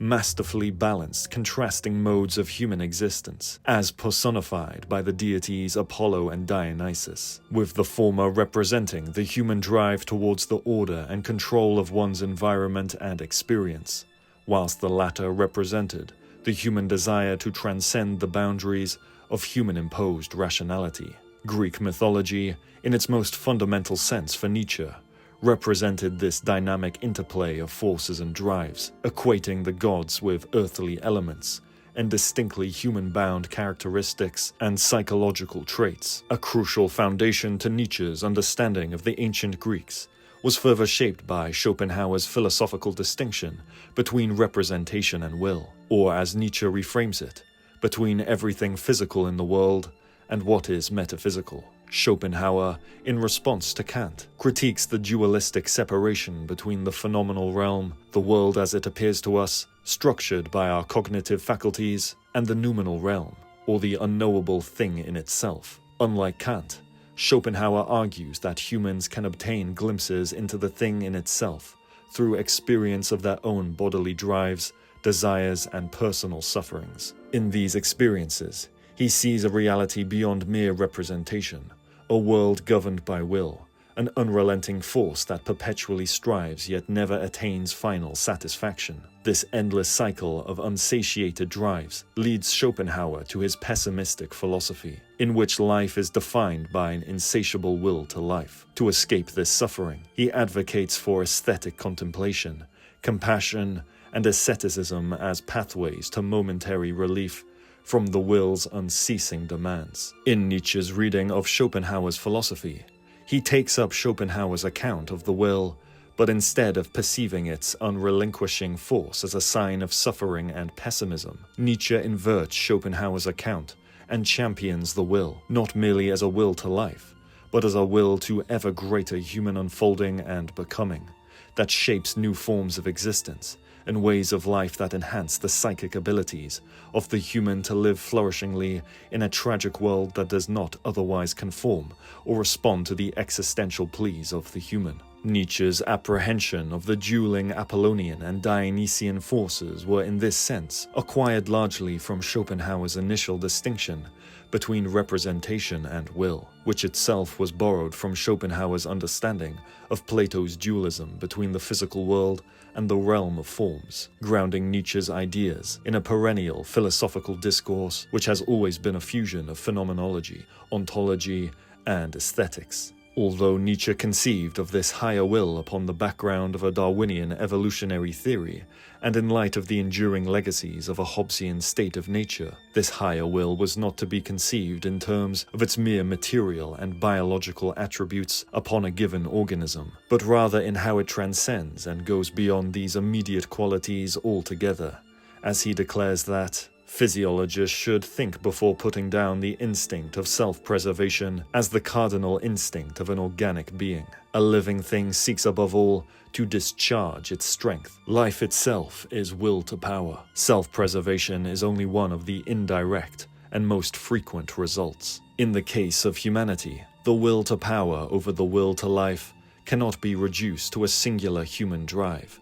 masterfully balanced contrasting modes of human existence, as personified by the deities Apollo and Dionysus, with the former representing the human drive towards the order and control of one's environment and experience, whilst the latter represented the human desire to transcend the boundaries of human-imposed rationality. Greek mythology, in its most fundamental sense for Nietzsche, represented this dynamic interplay of forces and drives, equating the gods with earthly elements and distinctly human-bound characteristics and psychological traits. A crucial foundation to Nietzsche's understanding of the ancient Greeks was further shaped by Schopenhauer's philosophical distinction between representation and will, or as Nietzsche reframes it, between everything physical in the world and what is metaphysical. Schopenhauer, in response to Kant, critiques the dualistic separation between the phenomenal realm, the world as it appears to us, structured by our cognitive faculties, and the noumenal realm, or the unknowable thing in itself. Unlike Kant, Schopenhauer argues that humans can obtain glimpses into the thing in itself through experience of their own bodily drives, desires, and personal sufferings. In these experiences, he sees a reality beyond mere representation, a world governed by will, an unrelenting force that perpetually strives yet never attains final satisfaction. This endless cycle of unsatiated drives leads Schopenhauer to his pessimistic philosophy, in which life is defined by an insatiable will to life. To escape this suffering, he advocates for aesthetic contemplation, compassion, and asceticism as pathways to momentary relief from the will's unceasing demands. In Nietzsche's reading of Schopenhauer's philosophy, he takes up Schopenhauer's account of the will, but instead of perceiving its unrelinquishing force as a sign of suffering and pessimism, Nietzsche inverts Schopenhauer's account and champions the will, not merely as a will to life, but as a will to ever greater human unfolding and becoming, that shapes new forms of existence and ways of life that enhance the psychic abilities of the human to live flourishingly in a tragic world that does not otherwise conform or respond to the existential pleas of the human. Nietzsche's apprehension of the dueling Apollonian and Dionysian forces were in this sense acquired largely from Schopenhauer's initial distinction between representation and will, which itself was borrowed from Schopenhauer's understanding of Plato's dualism between the physical world and the realm of forms, grounding Nietzsche's ideas in a perennial philosophical discourse which has always been a fusion of phenomenology, ontology, and aesthetics. Although Nietzsche conceived of this higher will upon the background of a Darwinian evolutionary theory, and in light of the enduring legacies of a Hobbesian state of nature, this higher will was not to be conceived in terms of its mere material and biological attributes upon a given organism, but rather in how it transcends and goes beyond these immediate qualities altogether, as he declares that physiologists should think before putting down the instinct of self-preservation as the cardinal instinct of an organic being. A living thing seeks above all to discharge its strength. Life itself is will to power. Self-preservation is only one of the indirect and most frequent results. In the case of humanity, the will to power over the will to life cannot be reduced to a singular human drive,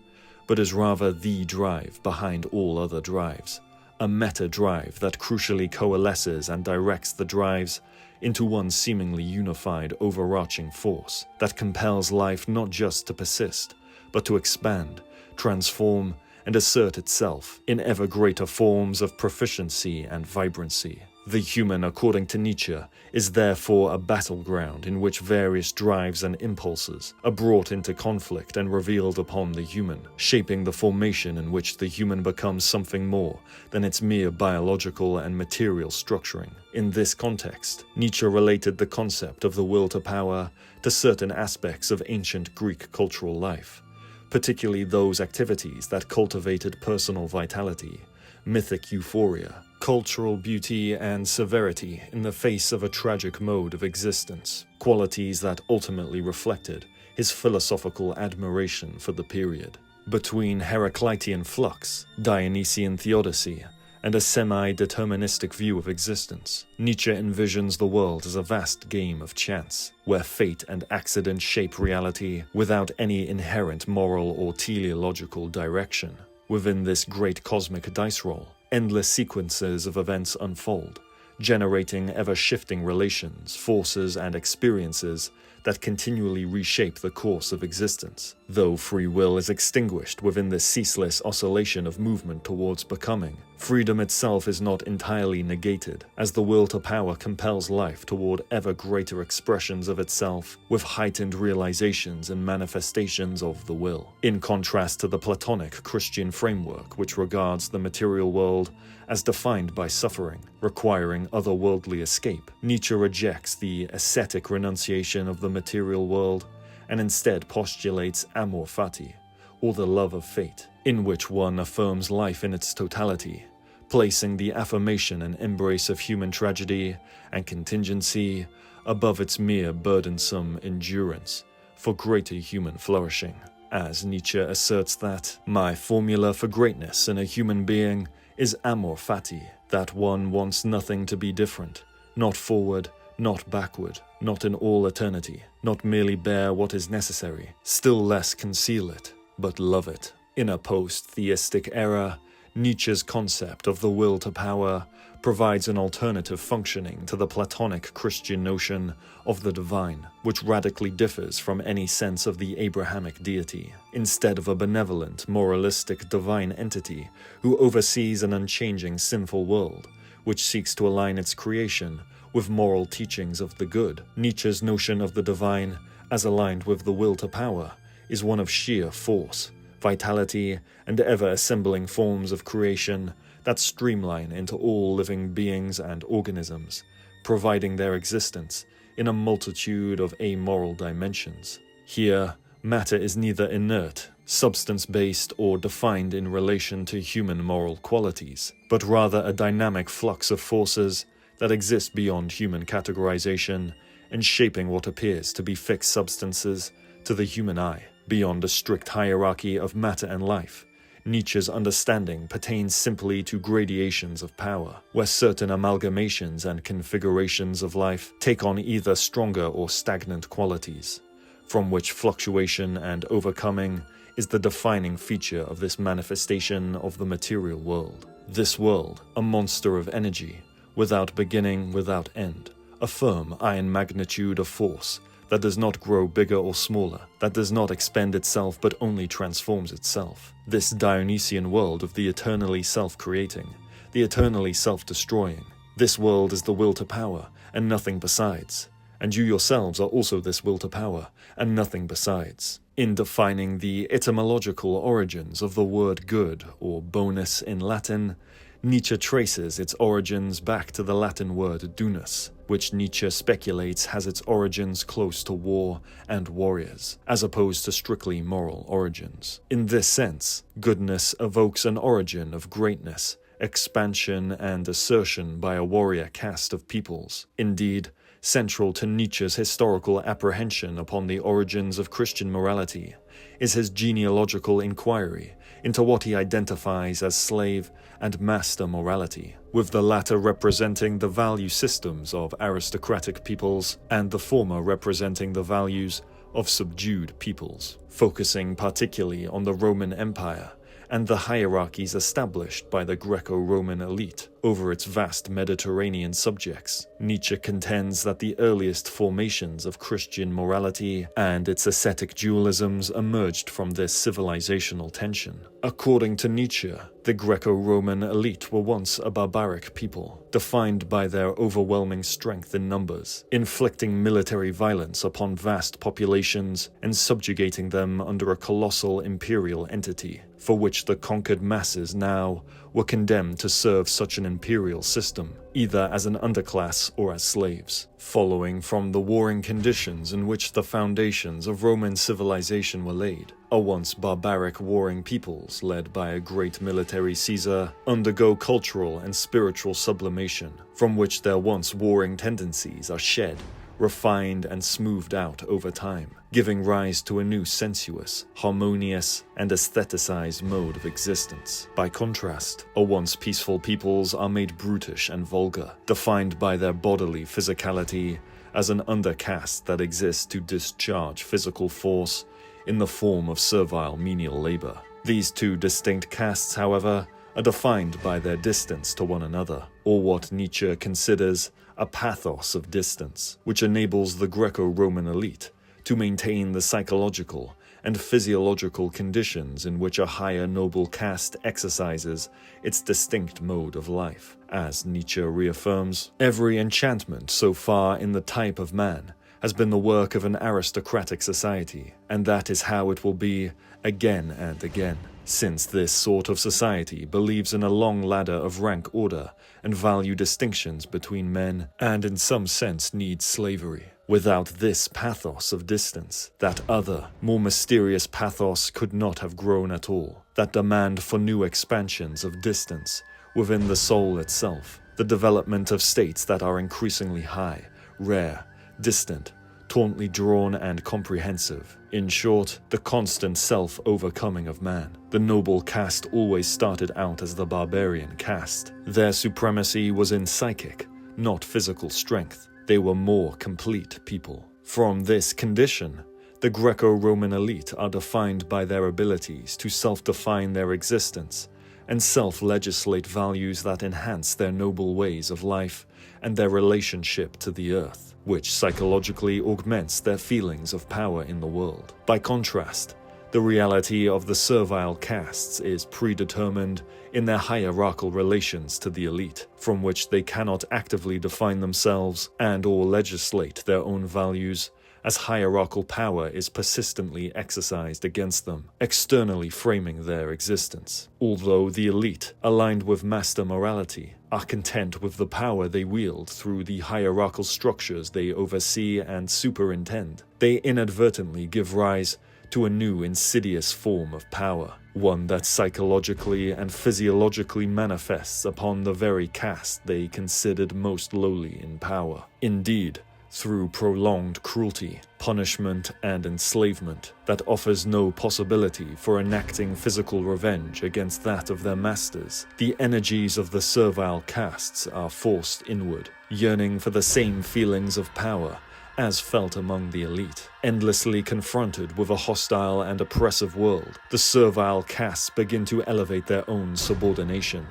but is rather the drive behind all other drives. A meta-drive that crucially coalesces and directs the drives into one seemingly unified overarching force that compels life not just to persist, but to expand, transform, and assert itself in ever greater forms of proficiency and vibrancy. The human, according to Nietzsche, is therefore a battleground in which various drives and impulses are brought into conflict and revealed upon the human, shaping the formation in which the human becomes something more than its mere biological and material structuring. In this context, Nietzsche related the concept of the will to power to certain aspects of ancient Greek cultural life, particularly those activities that cultivated personal vitality, mythic euphoria, cultural beauty, and severity in the face of a tragic mode of existence, qualities that ultimately reflected his philosophical admiration for the period. Between Heraclitean flux, Dionysian theodicy, and a semi-deterministic view of existence, Nietzsche envisions the world as a vast game of chance, where fate and accident shape reality without any inherent moral or teleological direction. Within this great cosmic dice roll, endless sequences of events unfold, generating ever-shifting relations, forces, and experiences that continually reshape the course of existence. Though free will is extinguished within this ceaseless oscillation of movement towards becoming, freedom itself is not entirely negated, as the will to power compels life toward ever greater expressions of itself with heightened realizations and manifestations of the will. In contrast to the Platonic Christian framework, which regards the material world as defined by suffering, requiring otherworldly escape, Nietzsche rejects the ascetic renunciation of the material world and instead postulates amor fati, or the love of fate, in which one affirms life in its totality, placing the affirmation and embrace of human tragedy and contingency above its mere burdensome endurance for greater human flourishing. As Nietzsche asserts that, my formula for greatness in a human being is amor fati, that one wants nothing to be different, not forward, not backward, not in all eternity, not merely bear what is necessary, still less conceal it, but love it. In a post-theistic era, Nietzsche's concept of the will to power provides an alternative functioning to the Platonic Christian notion of the divine, which radically differs from any sense of the Abrahamic deity. Instead of a benevolent, moralistic divine entity who oversees an unchanging sinful world, which seeks to align its creation with moral teachings of the good, Nietzsche's notion of the divine, as aligned with the will to power, is one of sheer force, vitality, and ever-assembling forms of creation that streamline into all living beings and organisms, providing their existence in a multitude of amoral dimensions. Here, matter is neither inert, substance-based, or defined in relation to human moral qualities, but rather a dynamic flux of forces that exist beyond human categorization and shaping what appears to be fixed substances to the human eye. Beyond a strict hierarchy of matter and life, Nietzsche's understanding pertains simply to gradations of power, where certain amalgamations and configurations of life take on either stronger or stagnant qualities, from which fluctuation and overcoming is the defining feature of this manifestation of the material world. This world, a monster of energy, without beginning, without end, a firm iron magnitude of force that does not grow bigger or smaller, that does not expend itself but only transforms itself. This Dionysian world of the eternally self-creating, the eternally self-destroying. This world is the will to power, and nothing besides. And you yourselves are also this will to power, and nothing besides. In defining the etymological origins of the word good, or bonus in Latin, Nietzsche traces its origins back to the Latin word dunus, which Nietzsche speculates has its origins close to war and warriors, as opposed to strictly moral origins. In this sense, goodness evokes an origin of greatness, expansion and assertion by a warrior caste of peoples. Indeed, central to Nietzsche's historical apprehension upon the origins of Christian morality is his genealogical inquiry into what he identifies as slave and master morality, with the latter representing the value systems of aristocratic peoples and the former representing the values of subdued peoples, focusing particularly on the Roman Empire and the hierarchies established by the Greco-Roman elite over its vast Mediterranean subjects. Nietzsche contends that the earliest formations of Christian morality and its ascetic dualisms emerged from this civilizational tension. According to Nietzsche, the Greco-Roman elite were once a barbaric people, defined by their overwhelming strength in numbers, inflicting military violence upon vast populations and subjugating them under a colossal imperial entity, for which the conquered masses now were condemned to serve such an imperial system, either as an underclass or as slaves. Following from the warring conditions in which the foundations of Roman civilization were laid, a once barbaric warring peoples, led by a great military Caesar, undergo cultural and spiritual sublimation, from which their once warring tendencies are shed, refined and smoothed out over time, giving rise to a new sensuous, harmonious, and aestheticized mode of existence. By contrast, a once peaceful peoples are made brutish and vulgar, defined by their bodily physicality as an undercaste that exists to discharge physical force in the form of servile menial labor. These two distinct castes, however, are defined by their distance to one another, or what Nietzsche considers a pathos of distance, which enables the Greco-Roman elite to maintain the psychological and physiological conditions in which a higher noble caste exercises its distinct mode of life. As Nietzsche reaffirms, every enchantment so far in the type of man has been the work of an aristocratic society, and that is how it will be again and again, since this sort of society believes in a long ladder of rank order and value distinctions between men, and in some sense needs slavery. Without this pathos of distance, that other, more mysterious pathos could not have grown at all. That demand for new expansions of distance within the soul itself, the development of states that are increasingly high, rare, distant, tauntly drawn and comprehensive. In short, the constant self-overcoming of man. The noble caste always started out as the barbarian caste. Their supremacy was in psychic, not physical strength. They were more complete people. From this condition, the Greco-Roman elite are defined by their abilities to self-define their existence and self-legislate values that enhance their noble ways of life and their relationship to the earth, which psychologically augments their feelings of power in the world. By contrast, the reality of the servile castes is predetermined in their hierarchical relations to the elite, from which they cannot actively define themselves and/or legislate their own values, as hierarchical power is persistently exercised against them, externally framing their existence. Although the elite, aligned with master morality, are content with the power they wield through the hierarchical structures they oversee and superintend, they inadvertently give rise to a new insidious form of power, one that psychologically and physiologically manifests upon the very caste they considered most lowly in power. Indeed, through prolonged cruelty, punishment, and enslavement that offers no possibility for enacting physical revenge against that of their masters. The energies of the servile castes are forced inward, yearning for the same feelings of power as felt among the elite. Endlessly confronted with a hostile and oppressive world, the servile castes begin to elevate their own subordination,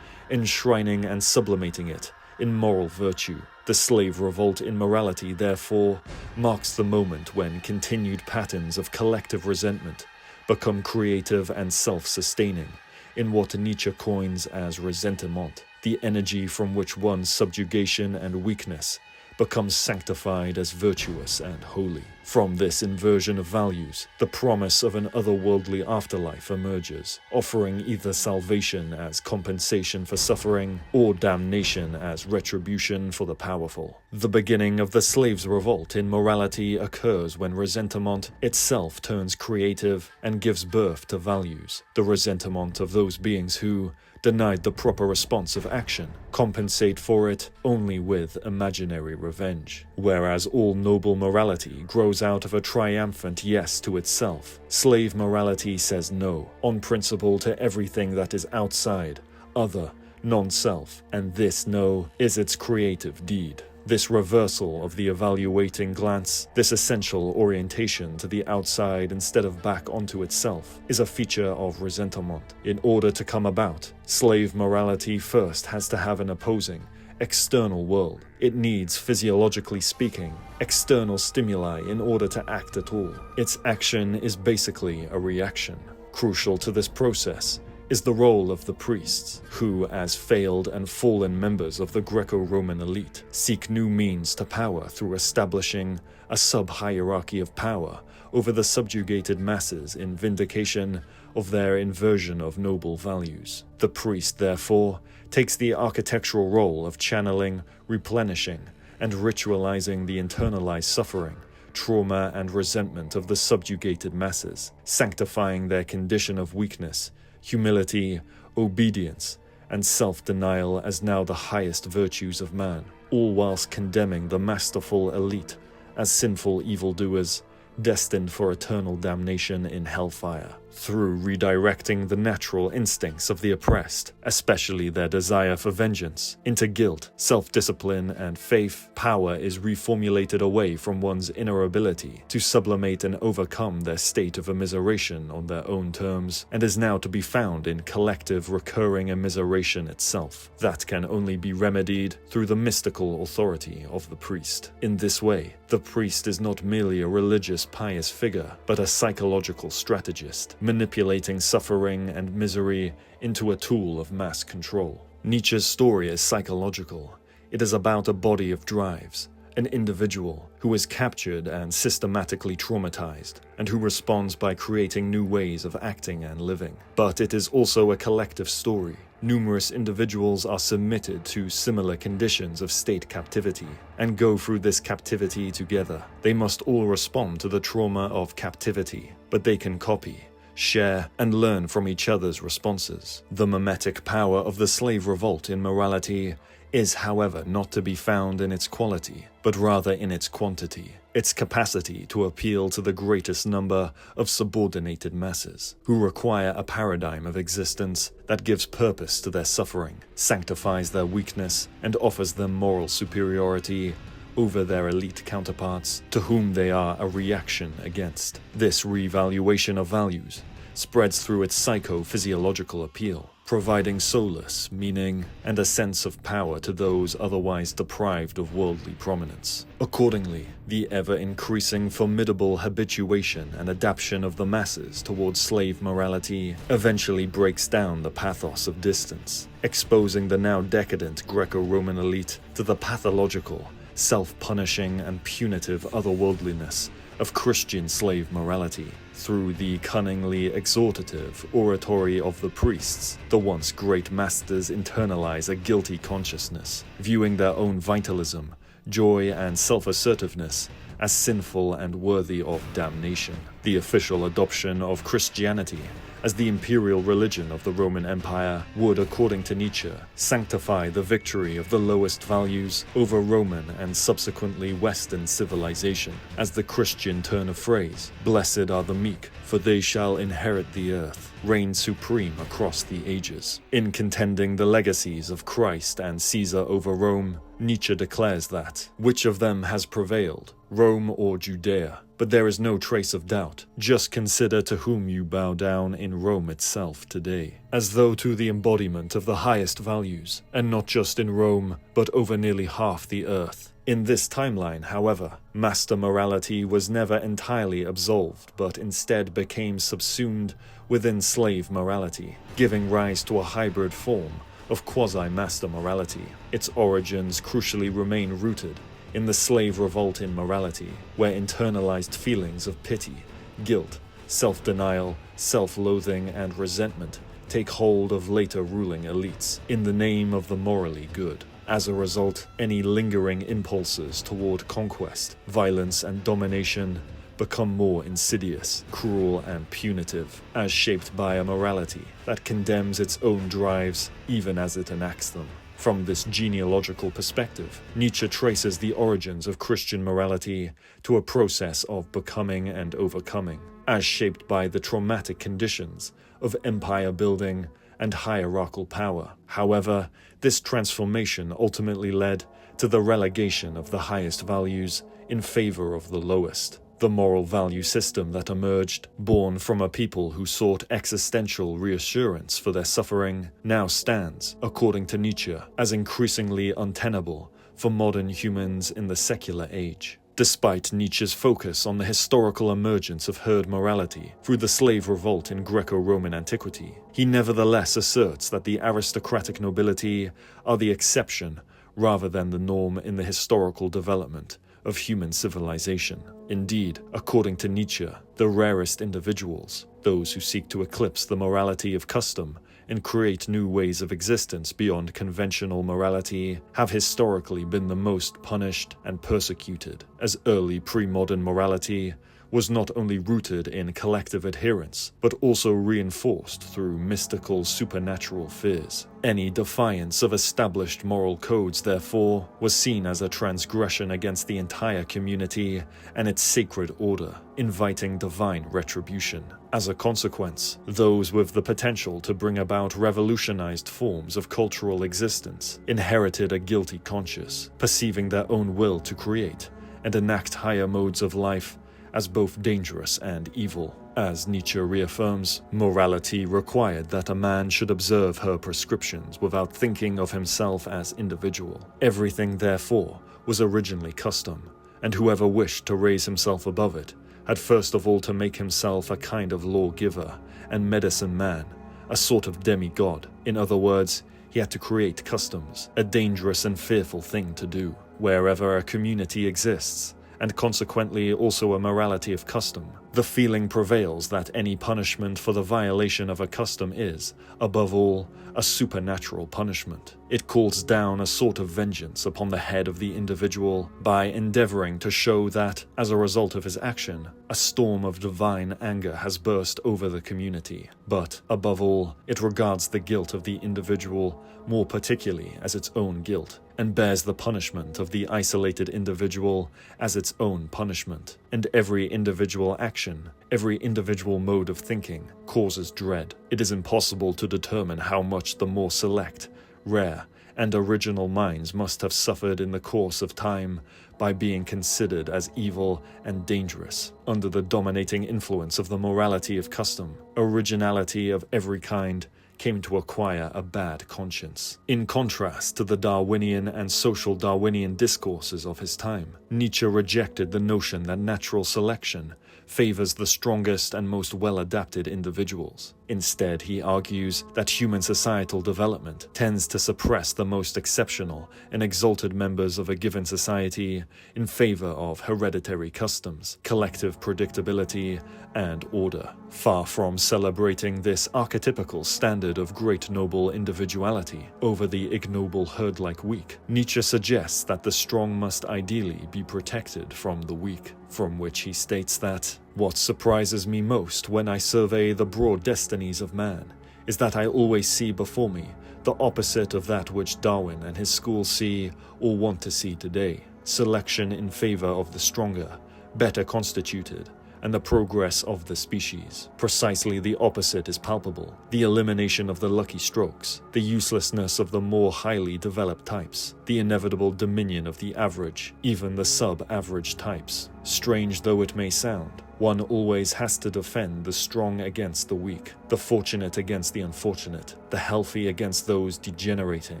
enshrining and sublimating it in moral virtue. The slave revolt in morality, therefore, marks the moment when continued patterns of collective resentment become creative and self-sustaining in what Nietzsche coins as ressentiment, the energy from which one's subjugation and weakness becomes sanctified as virtuous and holy. From this inversion of values, the promise of an otherworldly afterlife emerges, offering either salvation as compensation for suffering or damnation as retribution for the powerful. The beginning of the slaves' revolt in morality occurs when ressentiment itself turns creative and gives birth to values. The ressentiment of those beings who, denied the proper response of action, compensate for it only with imaginary revenge. Whereas all noble morality grows out of a triumphant yes to itself, slave morality says no, on principle, to everything that is outside, other, non-self, and this no is its creative deed. This reversal of the evaluating glance, this essential orientation to the outside instead of back onto itself, is a feature of ressentiment. In order to come about, slave morality first has to have an opposing, external world. It needs, physiologically speaking, external stimuli in order to act at all. Its action is basically a reaction. Crucial to this process is the role of the priests, who, as failed and fallen members of the Greco-Roman elite, seek new means to power through establishing a sub-hierarchy of power over the subjugated masses in vindication of their inversion of noble values. The priest, therefore, takes the architectural role of channeling, replenishing, and ritualizing the internalized suffering, trauma, and resentment of the subjugated masses, sanctifying their condition of weakness, humility, obedience, and self-denial as now the highest virtues of man, all whilst condemning the masterful elite as sinful evildoers destined for eternal damnation in hellfire. Through redirecting the natural instincts of the oppressed, especially their desire for vengeance, into guilt, self-discipline, and faith, power is reformulated away from one's inner ability to sublimate and overcome their state of immiseration on their own terms, and is now to be found in collective recurring immiseration itself, that can only be remedied through the mystical authority of the priest. In this way, the priest is not merely a religious, pious figure, but a psychological strategist, manipulating suffering and misery into a tool of mass control. Nietzsche's story is psychological. It is about a body of drives, an individual who is captured and systematically traumatized, and who responds by creating new ways of acting and living. But it is also a collective story. Numerous individuals are submitted to similar conditions of state captivity, and go through this captivity together. They must all respond to the trauma of captivity, but they can copy, share, and learn from each other's responses. The mimetic power of the slave revolt in morality is, however, not to be found in its quality, but rather in its quantity, its capacity to appeal to the greatest number of subordinated masses, who require a paradigm of existence that gives purpose to their suffering, sanctifies their weakness, and offers them moral superiority over their elite counterparts, to whom they are a reaction against. This revaluation of values spreads through its psycho-physiological appeal, providing solace, meaning, and a sense of power to those otherwise deprived of worldly prominence. Accordingly, the ever-increasing formidable habituation and adaptation of the masses towards slave morality eventually breaks down the pathos of distance, exposing the now decadent Greco-Roman elite to the pathological, self-punishing, and punitive otherworldliness of Christian slave morality. Through the cunningly exhortative oratory of the priests, the once great masters internalize a guilty consciousness, viewing their own vitalism, joy, and self-assertiveness as sinful and worthy of damnation. The official adoption of Christianity as the imperial religion of the Roman Empire would, according to Nietzsche, sanctify the victory of the lowest values over Roman and subsequently Western civilization. As the Christian turn of phrase, "Blessed are the meek, for they shall inherit the earth," reigned supreme across the ages. In contending the legacies of Christ and Caesar over Rome, Nietzsche declares that, which of them has prevailed, Rome or Judea? But there is no trace of doubt. Just consider to whom you bow down in Rome itself today. As though to the embodiment of the highest values, and not just in Rome, but over nearly half the earth. In this timeline, however, master morality was never entirely absolved, but instead became subsumed within slave morality, giving rise to a hybrid form of quasi-master morality. Its origins crucially remain rooted in the slave revolt in morality, where internalized feelings of pity, guilt, self-denial, self-loathing, and resentment take hold of later ruling elites in the name of the morally good. As a result, any lingering impulses toward conquest, violence, and domination become more insidious, cruel, and punitive, as shaped by a morality that condemns its own drives even as it enacts them. From this genealogical perspective, Nietzsche traces the origins of Christian morality to a process of becoming and overcoming, as shaped by the traumatic conditions of empire building and hierarchical power. However, this transformation ultimately led to the relegation of the highest values in favor of the lowest. The moral value system that emerged, born from a people who sought existential reassurance for their suffering, now stands, according to Nietzsche, as increasingly untenable for modern humans in the secular age. Despite Nietzsche's focus on the historical emergence of herd morality through the slave revolt in Greco-Roman antiquity, he nevertheless asserts that the aristocratic nobility are the exception rather than the norm in the historical development of human civilization. Indeed, according to Nietzsche, the rarest individuals, those who seek to eclipse the morality of custom and create new ways of existence beyond conventional morality, have historically been the most punished and persecuted, as early pre-modern morality was not only rooted in collective adherence, but also reinforced through mystical supernatural fears. Any defiance of established moral codes, therefore, was seen as a transgression against the entire community and its sacred order, inviting divine retribution. As a consequence, those with the potential to bring about revolutionized forms of cultural existence inherited a guilty conscience, perceiving their own will to create and enact higher modes of life as both dangerous and evil. As Nietzsche reaffirms, morality required that a man should observe her prescriptions without thinking of himself as individual. Everything, therefore, was originally custom, and whoever wished to raise himself above it had first of all to make himself a kind of lawgiver and medicine man, a sort of demigod. In other words, he had to create customs, a dangerous and fearful thing to do. Wherever a community exists, and consequently also a morality of custom, the feeling prevails that any punishment for the violation of a custom is, above all, a supernatural punishment. It calls down a sort of vengeance upon the head of the individual by endeavoring to show that, as a result of his action, a storm of divine anger has burst over the community. But, above all, it regards the guilt of the individual more particularly as its own guilt, and bears the punishment of the isolated individual as its own punishment. And every individual action, every individual mode of thinking, causes dread. It is impossible to determine how much the more select, rare, and original minds must have suffered in the course of time by being considered as evil and dangerous under the dominating influence of the morality of custom. Originality of every kind came to acquire a bad conscience. In contrast to the Darwinian and social Darwinian discourses of his time, Nietzsche rejected the notion that natural selection favors the strongest and most well-adapted individuals. Instead, he argues that human societal development tends to suppress the most exceptional and exalted members of a given society in favor of hereditary customs, collective predictability, and order. Far from celebrating this archetypical standard of great noble individuality over the ignoble herd-like weak, Nietzsche suggests that the strong must ideally be protected from the weak, from which he states that What surprises me most when I survey the broad destinies of man is that I always see before me the opposite of that which Darwin and his school see or want to see today: selection in favor of the stronger, better constituted, and the progress of the species. Precisely the opposite is palpable: the elimination of the lucky strokes, the uselessness of the more highly developed types, the inevitable dominion of the average, even the sub-average types. Strange though it may sound, one always has to defend the strong against the weak, the fortunate against the unfortunate, the healthy against those degenerating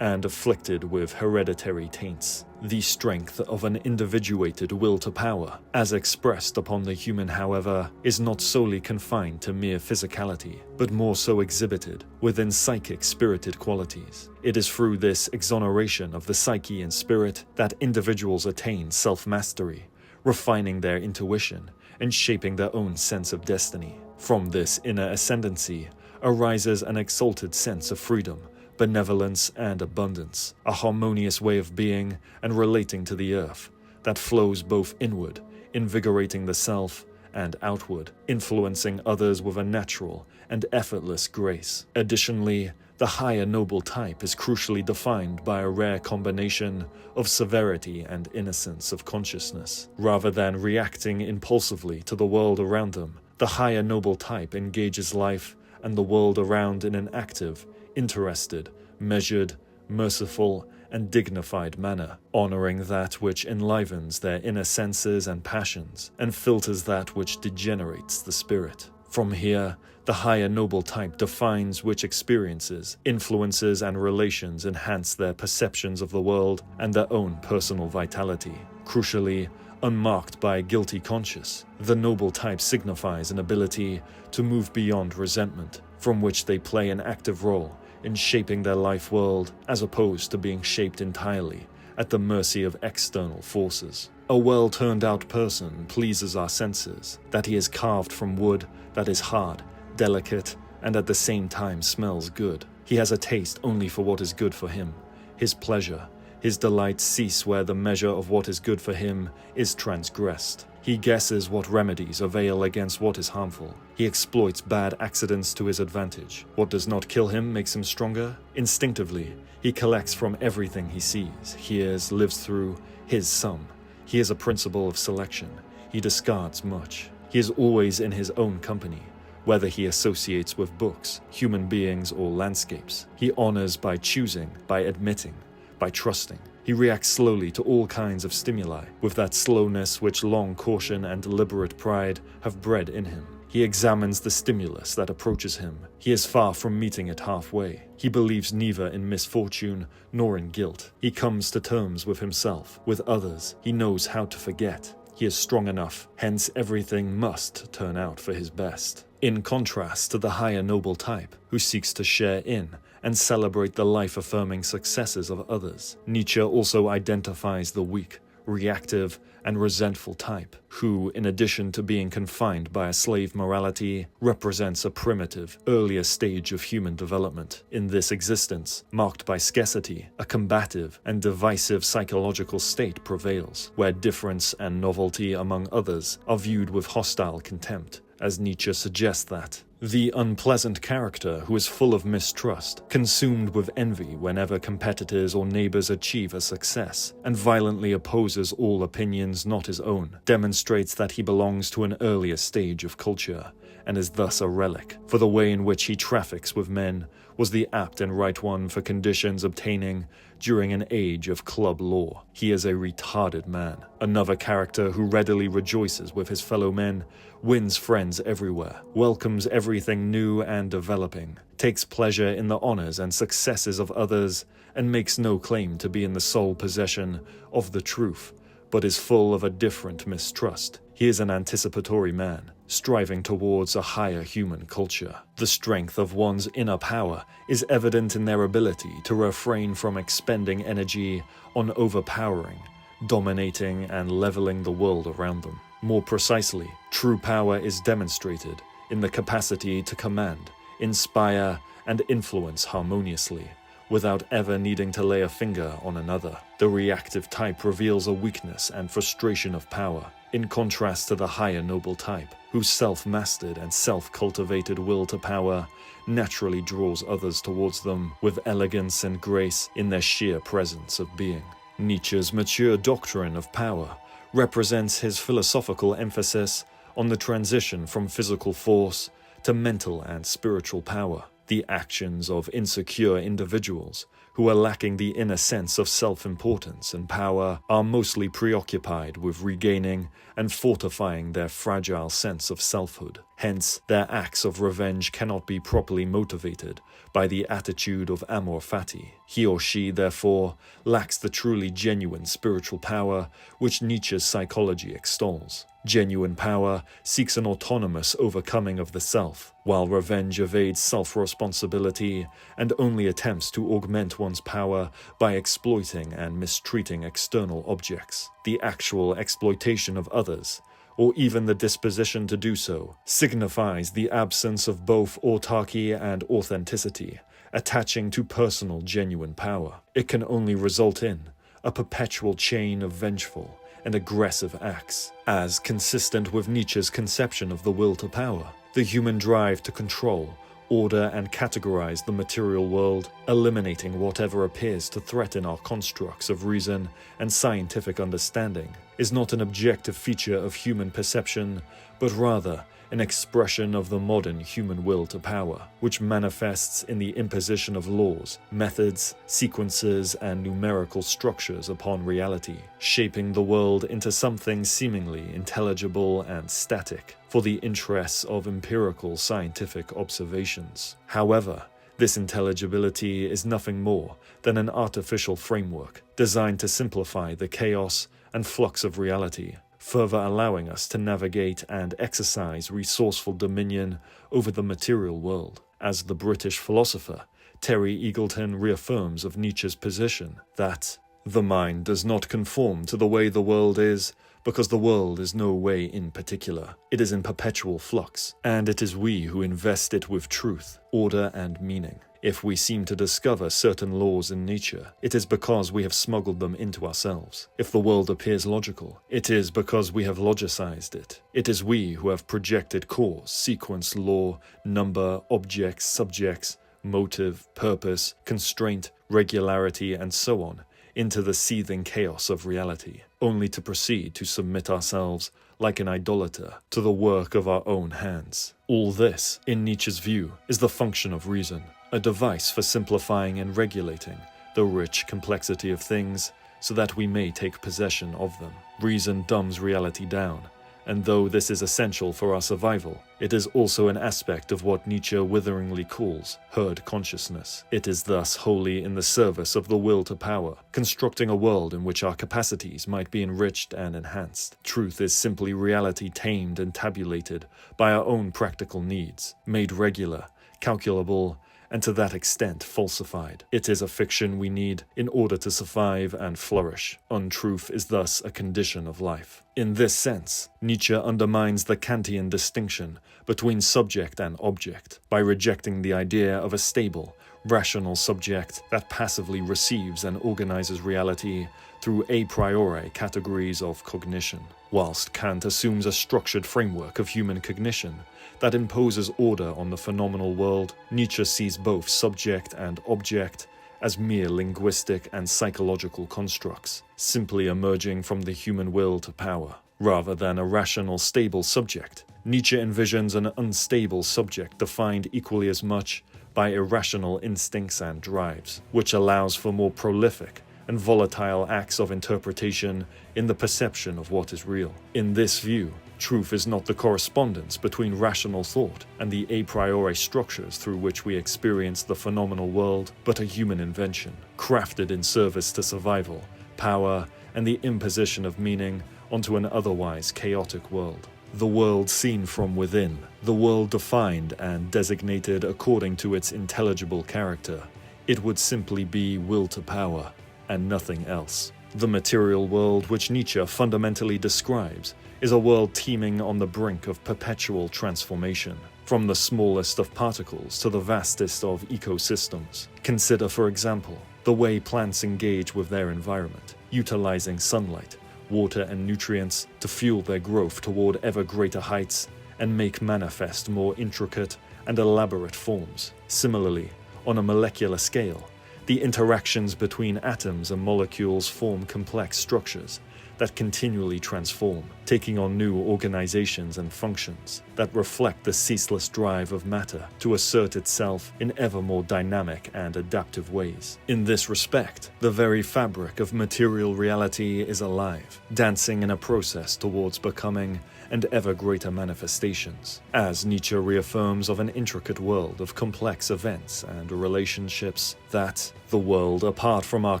and afflicted with hereditary taints. The strength of an individuated will to power, as expressed upon the human, however, is not solely confined to mere physicality, but more so exhibited within psychic spirited qualities. It is through this exoneration of the psyche and spirit that individuals attain self-mastery, refining their intuition and shaping their own sense of destiny. From this inner ascendancy arises an exalted sense of freedom, benevolence, and abundance, a harmonious way of being and relating to the earth that flows both inward, invigorating the self, and outward, influencing others with a natural and effortless grace. Additionally, the higher noble type is crucially defined by a rare combination of severity and innocence of consciousness. Rather than reacting impulsively to the world around them, the higher noble type engages life and the world around in an active, interested, measured, merciful, and dignified manner, honoring that which enlivens their inner senses and passions, and filters that which degenerates the spirit. From here, the higher noble type defines which experiences, influences, and relations enhance their perceptions of the world and their own personal vitality. Crucially, unmarked by a guilty conscience, the noble type signifies an ability to move beyond resentment, from which they play an active role in shaping their life world, as opposed to being shaped entirely at the mercy of external forces. A well-turned-out person pleases our senses, that he is carved from wood that is hard, delicate, and at the same time smells good. He has a taste only for what is good for him. His pleasure, his delight cease where the measure of what is good for him is transgressed. He guesses what remedies avail against what is harmful. He exploits bad accidents to his advantage. What does not kill him makes him stronger. Instinctively, he collects from everything he sees, hears, lives through his sum. He is a principle of selection. He discards much. He is always in his own company, whether he associates with books, human beings, or landscapes. He honors by choosing, by admitting, by trusting. He reacts slowly to all kinds of stimuli, with that slowness which long caution and deliberate pride have bred in him. He examines the stimulus that approaches him. He is far from meeting it halfway. He believes neither in misfortune nor in guilt. He comes to terms with himself, with others. He knows how to forget. He is strong enough, hence everything must turn out for his best. In contrast to the higher noble type, who seeks to share in and celebrate the life-affirming successes of others, Nietzsche also identifies the weak, reactive, and resentful type, who, in addition to being confined by a slave morality, represents a primitive, earlier stage of human development. In this existence, marked by scarcity, a combative and divisive psychological state prevails, where difference and novelty among others are viewed with hostile contempt, as Nietzsche suggests that the unpleasant character who is full of mistrust, consumed with envy whenever competitors or neighbors achieve a success, and violently opposes all opinions not his own, demonstrates that he belongs to an earlier stage of culture, and is thus a relic, for the way in which he traffics with men was the apt and right one for conditions obtaining during an age of club law. He is a retarded man. Another character who readily rejoices with his fellow men, wins friends everywhere, welcomes everything new and developing, takes pleasure in the honors and successes of others, and makes no claim to be in the sole possession of the truth, but is full of a different mistrust. He is an anticipatory man, striving towards a higher human culture. The strength of one's inner power is evident in their ability to refrain from expending energy on overpowering, dominating, and leveling the world around them. More precisely, true power is demonstrated in the capacity to command, inspire, and influence harmoniously, without ever needing to lay a finger on another. The reactive type reveals a weakness and frustration of power, in contrast to the higher noble type, whose self-mastered and self-cultivated will to power naturally draws others towards them with elegance and grace in their sheer presence of being. Nietzsche's mature doctrine of power represents his philosophical emphasis on the transition from physical force to mental and spiritual power. The actions of insecure individuals who are lacking the inner sense of self-importance and power are mostly preoccupied with regaining and fortifying their fragile sense of selfhood. Hence, their acts of revenge cannot be properly motivated by the attitude of amor fati. He or she, therefore, lacks the truly genuine spiritual power which Nietzsche's psychology extols. Genuine power seeks an autonomous overcoming of the self, while revenge evades self-responsibility and only attempts to augment one's power by exploiting and mistreating external objects. The actual exploitation of others, or even the disposition to do so, signifies the absence of both autarky and authenticity, attaching to personal genuine power. It can only result in a perpetual chain of vengeful and aggressive acts. As consistent with Nietzsche's conception of the will to power, the human drive to control, order and categorize the material world, eliminating whatever appears to threaten our constructs of reason and scientific understanding, is not an objective feature of human perception, but rather an expression of the modern human will to power, which manifests in the imposition of laws, methods, sequences, and numerical structures upon reality, shaping the world into something seemingly intelligible and static for the interests of empirical scientific observations. However, this intelligibility is nothing more than an artificial framework designed to simplify the chaos and flux of reality, further allowing us to navigate and exercise resourceful dominion over the material world. As the British philosopher Terry Eagleton reaffirms of Nietzsche's position that the mind does not conform to the way the world is, because the world is no way in particular. It is in perpetual flux, and it is we who invest it with truth, order, and meaning. If we seem to discover certain laws in nature, it is because we have smuggled them into ourselves. If the world appears logical, it is because we have logicized it. It is we who have projected cause, sequence, law, number, objects, subjects, motive, purpose, constraint, regularity, and so on, into the seething chaos of reality, only to proceed to submit ourselves, like an idolater, to the work of our own hands. All this, in Nietzsche's view, is the function of reason, a device for simplifying and regulating the rich complexity of things so that we may take possession of them. Reason dumbs reality down, and though this is essential for our survival, it is also an aspect of what Nietzsche witheringly calls herd consciousness. It is thus wholly in the service of the will to power, constructing a world in which our capacities might be enriched and enhanced. Truth is simply reality tamed and tabulated by our own practical needs, made regular, calculable, and to that extent falsified. It is a fiction we need in order to survive and flourish. Untruth is thus a condition of life. In this sense, Nietzsche undermines the Kantian distinction between subject and object by rejecting the idea of a stable, rational subject that passively receives and organizes reality through a priori categories of cognition. Whilst Kant assumes a structured framework of human cognition that imposes order on the phenomenal world, Nietzsche sees both subject and object as mere linguistic and psychological constructs, simply emerging from the human will to power. Rather than a rational, stable subject, Nietzsche envisions an unstable subject defined equally as much by irrational instincts and drives, which allows for more prolific and volatile acts of interpretation in the perception of what is real. In this view, truth is not the correspondence between rational thought and the a priori structures through which we experience the phenomenal world, but a human invention, crafted in service to survival, power, and the imposition of meaning onto an otherwise chaotic world. The world seen from within, the world defined and designated according to its intelligible character. It would simply be will to power, and nothing else. The material world which Nietzsche fundamentally describes is a world teeming on the brink of perpetual transformation, from the smallest of particles to the vastest of ecosystems. Consider, for example, the way plants engage with their environment, utilizing sunlight, water and nutrients to fuel their growth toward ever greater heights and make manifest more intricate and elaborate forms. Similarly, on a molecular scale, the interactions between atoms and molecules form complex structures that continually transform, taking on new organizations and functions that reflect the ceaseless drive of matter to assert itself in ever more dynamic and adaptive ways. In this respect, the very fabric of material reality is alive, dancing in a process towards becoming and ever greater manifestations, as Nietzsche reaffirms of an intricate world of complex events and relationships, that the world apart from our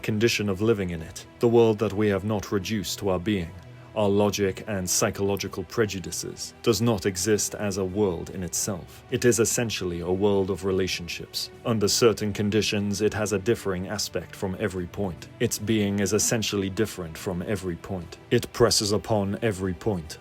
condition of living in it, the world that we have not reduced to our being, our logic and psychological prejudices, does not exist as a world in itself. It is essentially a world of relationships. Under certain conditions, it has a differing aspect from every point. Its being is essentially different from every point. It presses upon every point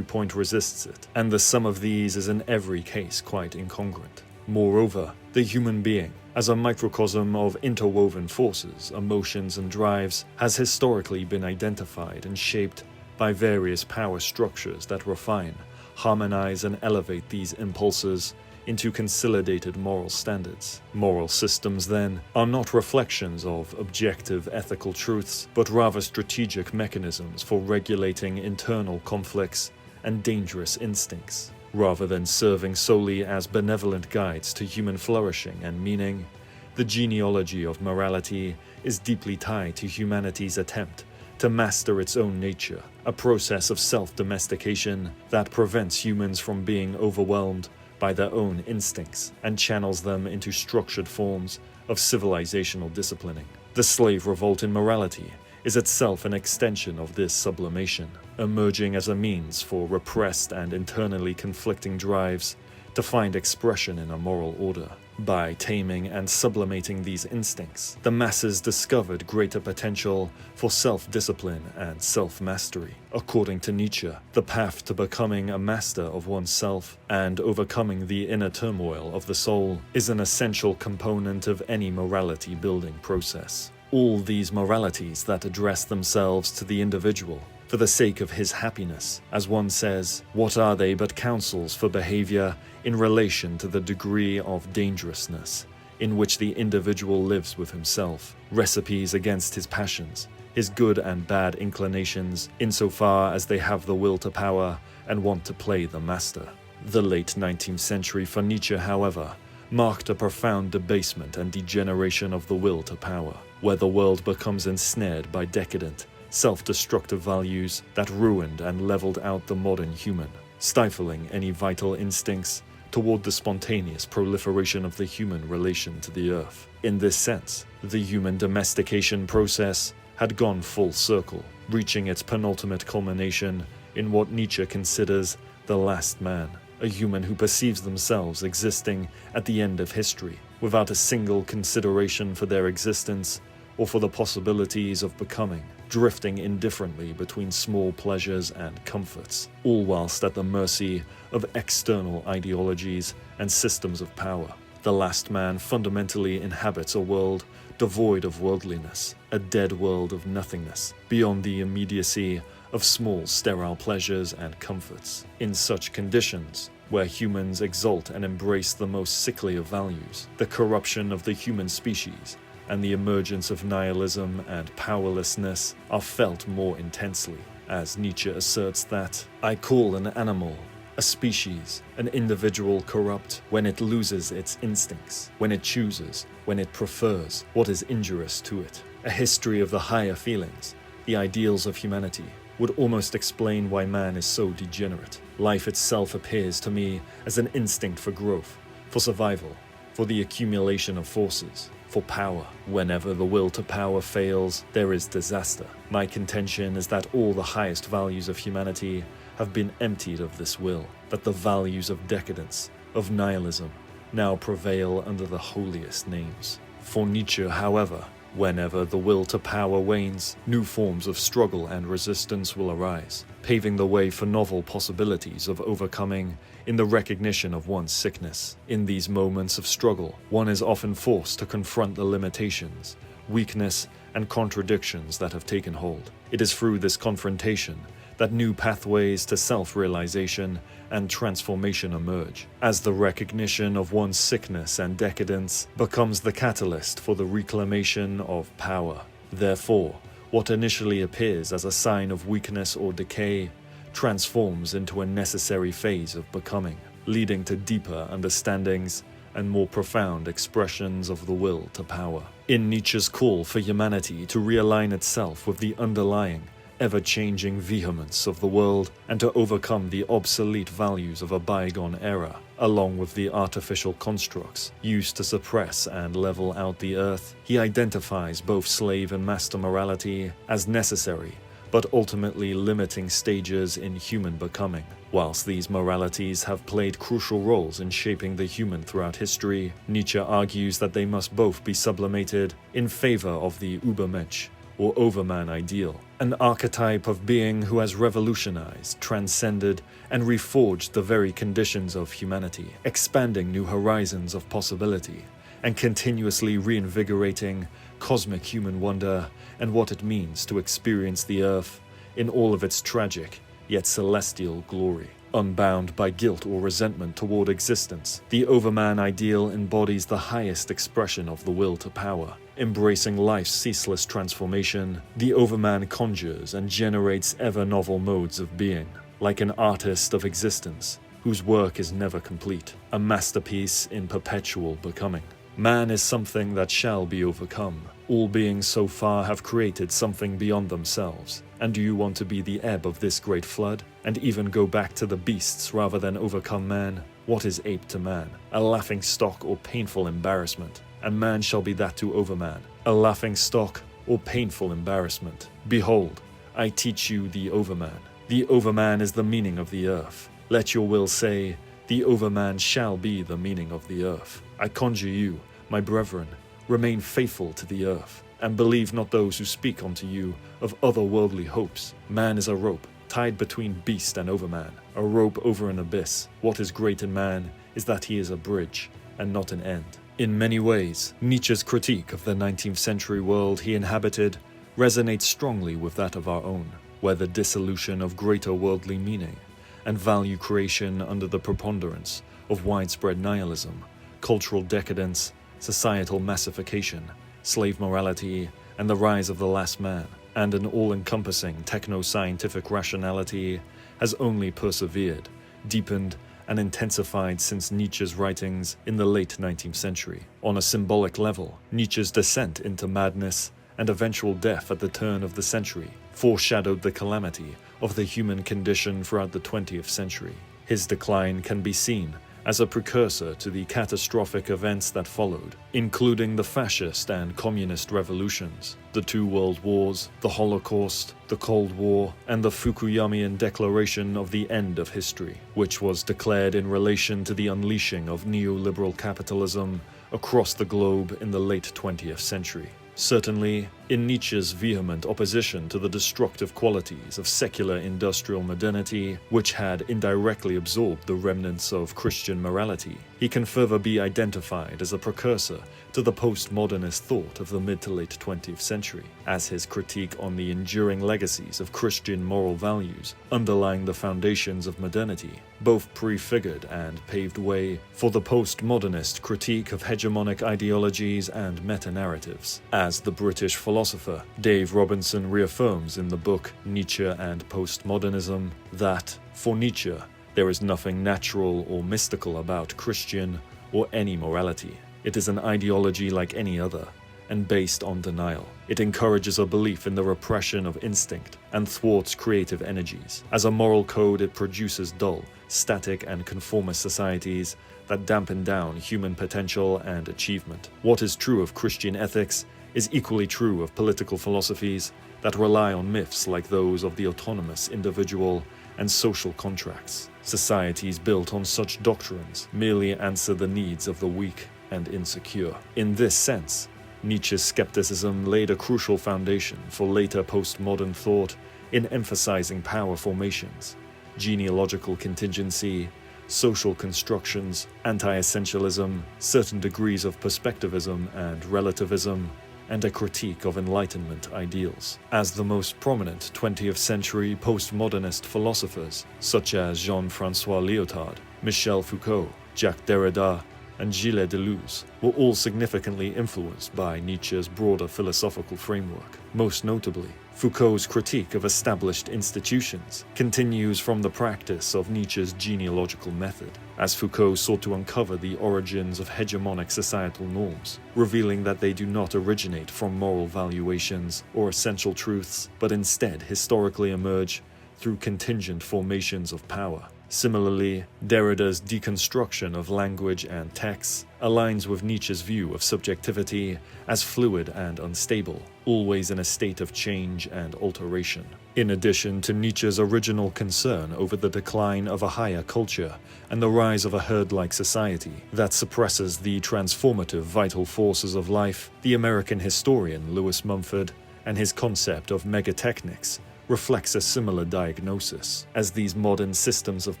resists it, and the sum of these is in every case quite incongruent. Moreover, the human being, as a microcosm of interwoven forces, emotions, and drives, has historically been identified and shaped by various power structures that refine, harmonize, and elevate these impulses into consolidated moral standards. Moral systems, then, are not reflections of objective ethical truths, but rather strategic mechanisms for regulating internal conflicts and dangerous instincts. Rather than serving solely as benevolent guides to human flourishing and meaning, the genealogy of morality is deeply tied to humanity's attempt to master its own nature, a process of self-domestication that prevents humans from being overwhelmed by their own instincts and channels them into structured forms of civilizational disciplining. The slave revolt in morality is itself an extension of this sublimation, emerging as a means for repressed and internally conflicting drives to find expression in a moral order. By taming and sublimating these instincts, the masses discovered greater potential for self-discipline and self-mastery. According to Nietzsche, the path to becoming a master of oneself and overcoming the inner turmoil of the soul is an essential component of any morality-building process. All these moralities that address themselves to the individual for the sake of his happiness, as one says, what are they but counsels for behavior in relation to the degree of dangerousness in which the individual lives with himself, recipes against his passions, his good and bad inclinations, insofar as they have the will to power and want to play the master. The late 19th century for Nietzsche, however, marked a profound debasement and degeneration of the will to power, where the world becomes ensnared by decadent, self-destructive values that ruined and leveled out the modern human, stifling any vital instincts toward the spontaneous proliferation of the human relation to the earth. In this sense, the human domestication process had gone full circle, reaching its penultimate culmination in what Nietzsche considers the last man, a human who perceives themselves existing at the end of history, without a single consideration for their existence or for the possibilities of becoming, drifting indifferently between small pleasures and comforts, all whilst at the mercy of external ideologies and systems of power. The last man fundamentally inhabits a world devoid of worldliness, a dead world of nothingness, beyond the immediacy of small sterile pleasures and comforts. In such conditions, where humans exalt and embrace the most sickly of values, the corruption of the human species, and the emergence of nihilism and powerlessness are felt more intensely, as Nietzsche asserts that, I call an animal, a species, an individual corrupt when it loses its instincts, when it chooses, when it prefers what is injurious to it. A history of the higher feelings, the ideals of humanity, would almost explain why man is so degenerate. Life itself appears to me as an instinct for growth, for survival, for the accumulation of forces, for power. Whenever the will to power fails, there is disaster. My contention is that all the highest values of humanity have been emptied of this will, that the values of decadence, of nihilism, now prevail under the holiest names. For Nietzsche, however, Whenever the will to power wanes, new forms of struggle and resistance will arise, paving the way for novel possibilities of overcoming in the recognition of one's sickness. In these moments of struggle, one is often forced to confront the limitations, weakness, and contradictions that have taken hold. It is through this confrontation that new pathways to self-realization and transformation emerge, as the recognition of one's sickness and decadence becomes the catalyst for the reclamation of power. Therefore, what initially appears as a sign of weakness or decay transforms into a necessary phase of becoming, leading to deeper understandings and more profound expressions of the will to power. In Nietzsche's call for humanity to realign itself with the underlying, ever-changing vehemence of the world and to overcome the obsolete values of a bygone era, along with the artificial constructs used to suppress and level out the earth, he identifies both slave and master morality as necessary, but ultimately limiting stages in human becoming. Whilst these moralities have played crucial roles in shaping the human throughout history, Nietzsche argues that they must both be sublimated in favor of the Übermensch, or overman ideal, an archetype of being who has revolutionized, transcended, and reforged the very conditions of humanity, expanding new horizons of possibility, and continuously reinvigorating cosmic human wonder and what it means to experience the earth in all of its tragic, yet celestial glory. Unbound by guilt or resentment toward existence, the overman ideal embodies the highest expression of the will to power. Embracing life's ceaseless transformation, the overman conjures and generates ever-novel modes of being, like an artist of existence, whose work is never complete, a masterpiece in perpetual becoming. Man is something that shall be overcome. All beings so far have created something beyond themselves. And do you want to be the ebb of this great flood, and even go back to the beasts rather than overcome man? What is ape to man? A laughing stock or painful embarrassment? And man shall be that to overman, a laughing stock or painful embarrassment. Behold, I teach you the overman. The overman is the meaning of the earth. Let your will say, the overman shall be the meaning of the earth. I conjure you, my brethren, remain faithful to the earth, and believe not those who speak unto you of otherworldly hopes. Man is a rope, tied between beast and overman, a rope over an abyss. What is great in man is that he is a bridge, and not an end. In many ways, Nietzsche's critique of the 19th century world he inhabited resonates strongly with that of our own, where the dissolution of greater worldly meaning and value creation under the preponderance of widespread nihilism, cultural decadence, societal massification, slave morality, and the rise of the last man, and an all-encompassing techno-scientific rationality has only persevered, deepened, and intensified since Nietzsche's writings in the late 19th century. On a symbolic level, Nietzsche's descent into madness and eventual death at the turn of the century foreshadowed the calamity of the human condition throughout the 20th century. His decline can be seen as a precursor to the catastrophic events that followed, including the fascist and communist revolutions, the two world wars, the Holocaust, the Cold War, and the Fukuyamian declaration of the end of history, which was declared in relation to the unleashing of neoliberal capitalism across the globe in the late 20th century. Certainly, in Nietzsche's vehement opposition to the destructive qualities of secular industrial modernity, which had indirectly absorbed the remnants of Christian morality, he can further be identified as a precursor to the postmodernist thought of the mid to late 20th century, as his critique on the enduring legacies of Christian moral values underlying the foundations of modernity both prefigured and paved way for the postmodernist critique of hegemonic ideologies and meta-narratives. As the British philosopher Dave Robinson reaffirms in the book Nietzsche and Postmodernism, that, for Nietzsche, there is nothing natural or mystical about Christian or any morality. It is an ideology like any other, and based on denial. It encourages a belief in the repression of instinct and thwarts creative energies. As a moral code, it produces dull, static, and conformist societies that dampen down human potential and achievement. What is true of Christian ethics is equally true of political philosophies that rely on myths like those of the autonomous individual and social contracts. Societies built on such doctrines merely answer the needs of the weak and insecure. In this sense, Nietzsche's skepticism laid a crucial foundation for later postmodern thought in emphasizing power formations, genealogical contingency, social constructions, anti-essentialism, certain degrees of perspectivism and relativism, and a critique of Enlightenment ideals. As the most prominent 20th century postmodernist philosophers, such as Jean-François Lyotard, Michel Foucault, Jacques Derrida, and Gilles Deleuze, were all significantly influenced by Nietzsche's broader philosophical framework. Most notably, Foucault's critique of established institutions continues from the practice of Nietzsche's genealogical method, as Foucault sought to uncover the origins of hegemonic societal norms, revealing that they do not originate from moral valuations or essential truths, but instead historically emerge through contingent formations of power. Similarly, Derrida's deconstruction of language and texts aligns with Nietzsche's view of subjectivity as fluid and unstable, always in a state of change and alteration. In addition to Nietzsche's original concern over the decline of a higher culture and the rise of a herd-like society that suppresses the transformative vital forces of life, the American historian Lewis Mumford and his concept of megatechnics reflects a similar diagnosis, as these modern systems of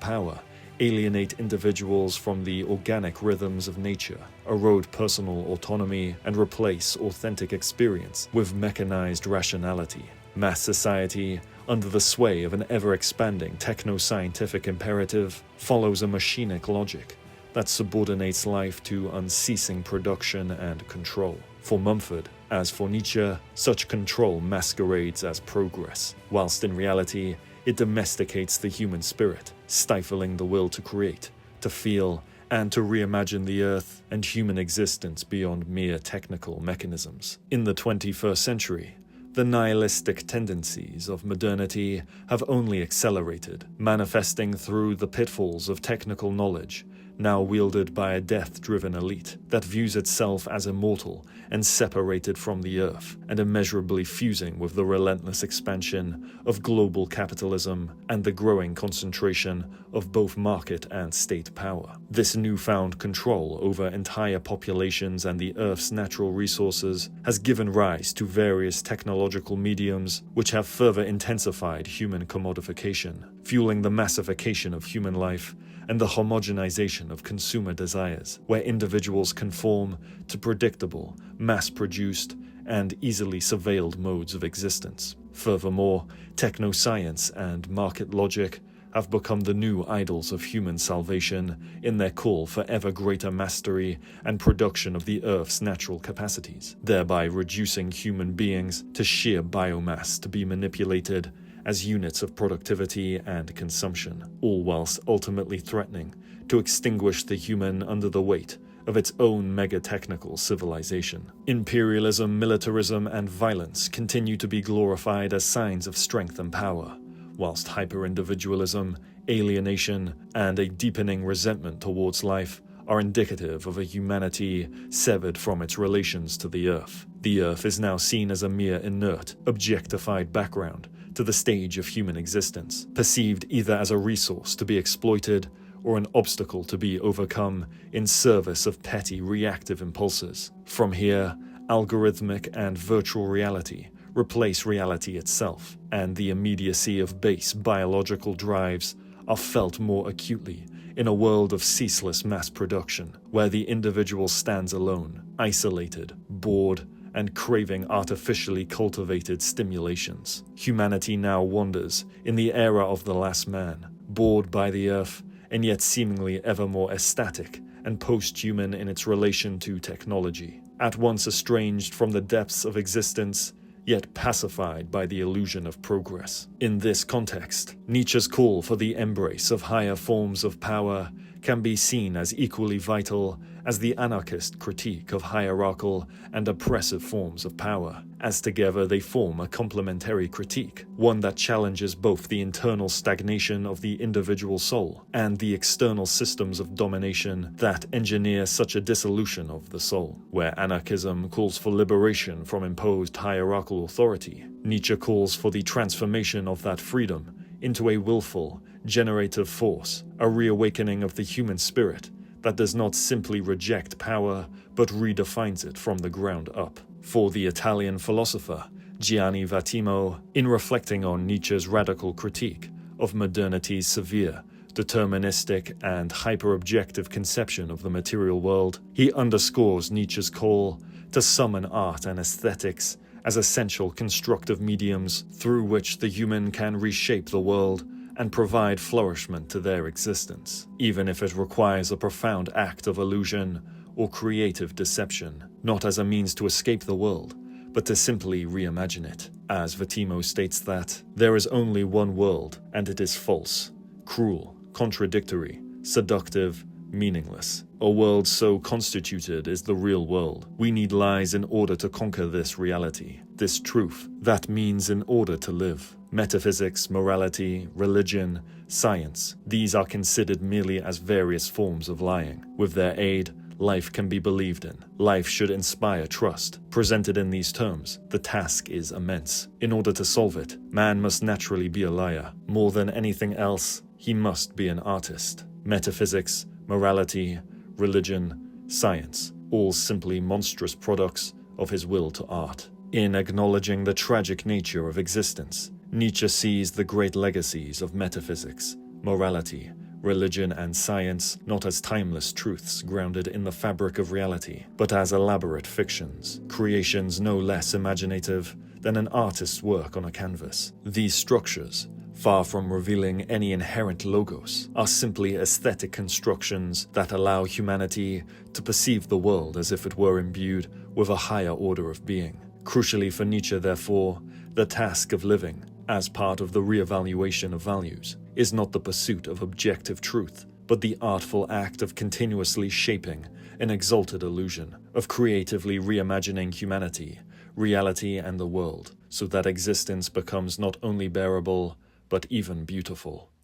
power alienate individuals from the organic rhythms of nature, erode personal autonomy, and replace authentic experience with mechanized rationality. Mass society, under the sway of an ever-expanding techno-scientific imperative, follows a machinic logic that subordinates life to unceasing production and control. For Mumford, as for Nietzsche, such control masquerades as progress, whilst in reality, it domesticates the human spirit, stifling the will to create, to feel, and to reimagine the earth and human existence beyond mere technical mechanisms. In the 21st century, the nihilistic tendencies of modernity have only accelerated, manifesting through the pitfalls of technical knowledge, now wielded by a death-driven elite that views itself as immortal and separated from the earth, and immeasurably fusing with the relentless expansion of global capitalism and the growing concentration of both market and state power. This newfound control over entire populations and the Earth's natural resources has given rise to various technological mediums which have further intensified human commodification, fueling the massification of human life and the homogenization of consumer desires, where individuals conform to predictable, mass-produced, and easily surveilled modes of existence. Furthermore, technoscience and market logic have become the new idols of human salvation in their call for ever greater mastery and production of the Earth's natural capacities, thereby reducing human beings to sheer biomass to be manipulated as units of productivity and consumption, all whilst ultimately threatening to extinguish the human under the weight of its own mega-technical civilization. Imperialism, militarism, and violence continue to be glorified as signs of strength and power, whilst hyper-individualism, alienation, and a deepening resentment towards life are indicative of a humanity severed from its relations to the Earth. The Earth is now seen as a mere inert, objectified background to the stage of human existence, perceived either as a resource to be exploited or an obstacle to be overcome in service of petty reactive impulses. From here, algorithmic and virtual reality replace reality itself, and the immediacy of base biological drives are felt more acutely in a world of ceaseless mass production, where the individual stands alone, isolated, bored, and craving artificially cultivated stimulations. Humanity now wanders in the era of the last man, bored by the earth, and yet seemingly ever more ecstatic and post-human in its relation to technology, at once estranged from the depths of existence, yet pacified by the illusion of progress. In this context, Nietzsche's call for the embrace of higher forms of power can be seen as equally vital as the anarchist critique of hierarchical and oppressive forms of power, as together they form a complementary critique, one that challenges both the internal stagnation of the individual soul and the external systems of domination that engineer such a dissolution of the soul. Where anarchism calls for liberation from imposed hierarchical authority, Nietzsche calls for the transformation of that freedom into a willful, generative force, a reawakening of the human spirit that does not simply reject power, but redefines it from the ground up. For the Italian philosopher Gianni Vattimo, in reflecting on Nietzsche's radical critique of modernity's severe, deterministic and hyper-objective conception of the material world, he underscores Nietzsche's call to summon art and aesthetics as essential constructive mediums through which the human can reshape the world and provide flourishment to their existence, even if it requires a profound act of illusion or creative deception, not as a means to escape the world, but to simply reimagine it. As Vattimo states that, there is only one world, and it is false, cruel, contradictory, seductive, meaningless. A world so constituted is the real world. We need lies in order to conquer this reality, this truth. That means in order to live. Metaphysics, morality, religion, science, these are considered merely as various forms of lying. With their aid, life can be believed in. Life should inspire trust. Presented in these terms, the task is immense. In order to solve it, man must naturally be a liar. More than anything else, he must be an artist. Metaphysics, morality, religion, science, all simply monstrous products of his will to art. In acknowledging the tragic nature of existence, Nietzsche sees the great legacies of metaphysics, morality, religion and science not as timeless truths grounded in the fabric of reality, but as elaborate fictions, creations no less imaginative than an artist's work on a canvas. These structures, far from revealing any inherent logos, are simply aesthetic constructions that allow humanity to perceive the world as if it were imbued with a higher order of being. Crucially for Nietzsche, therefore, the task of living, as part of the re-evaluation of values, is not the pursuit of objective truth, but the artful act of continuously shaping an exalted illusion, of creatively reimagining humanity, reality and the world, so that existence becomes not only bearable, but even beautiful.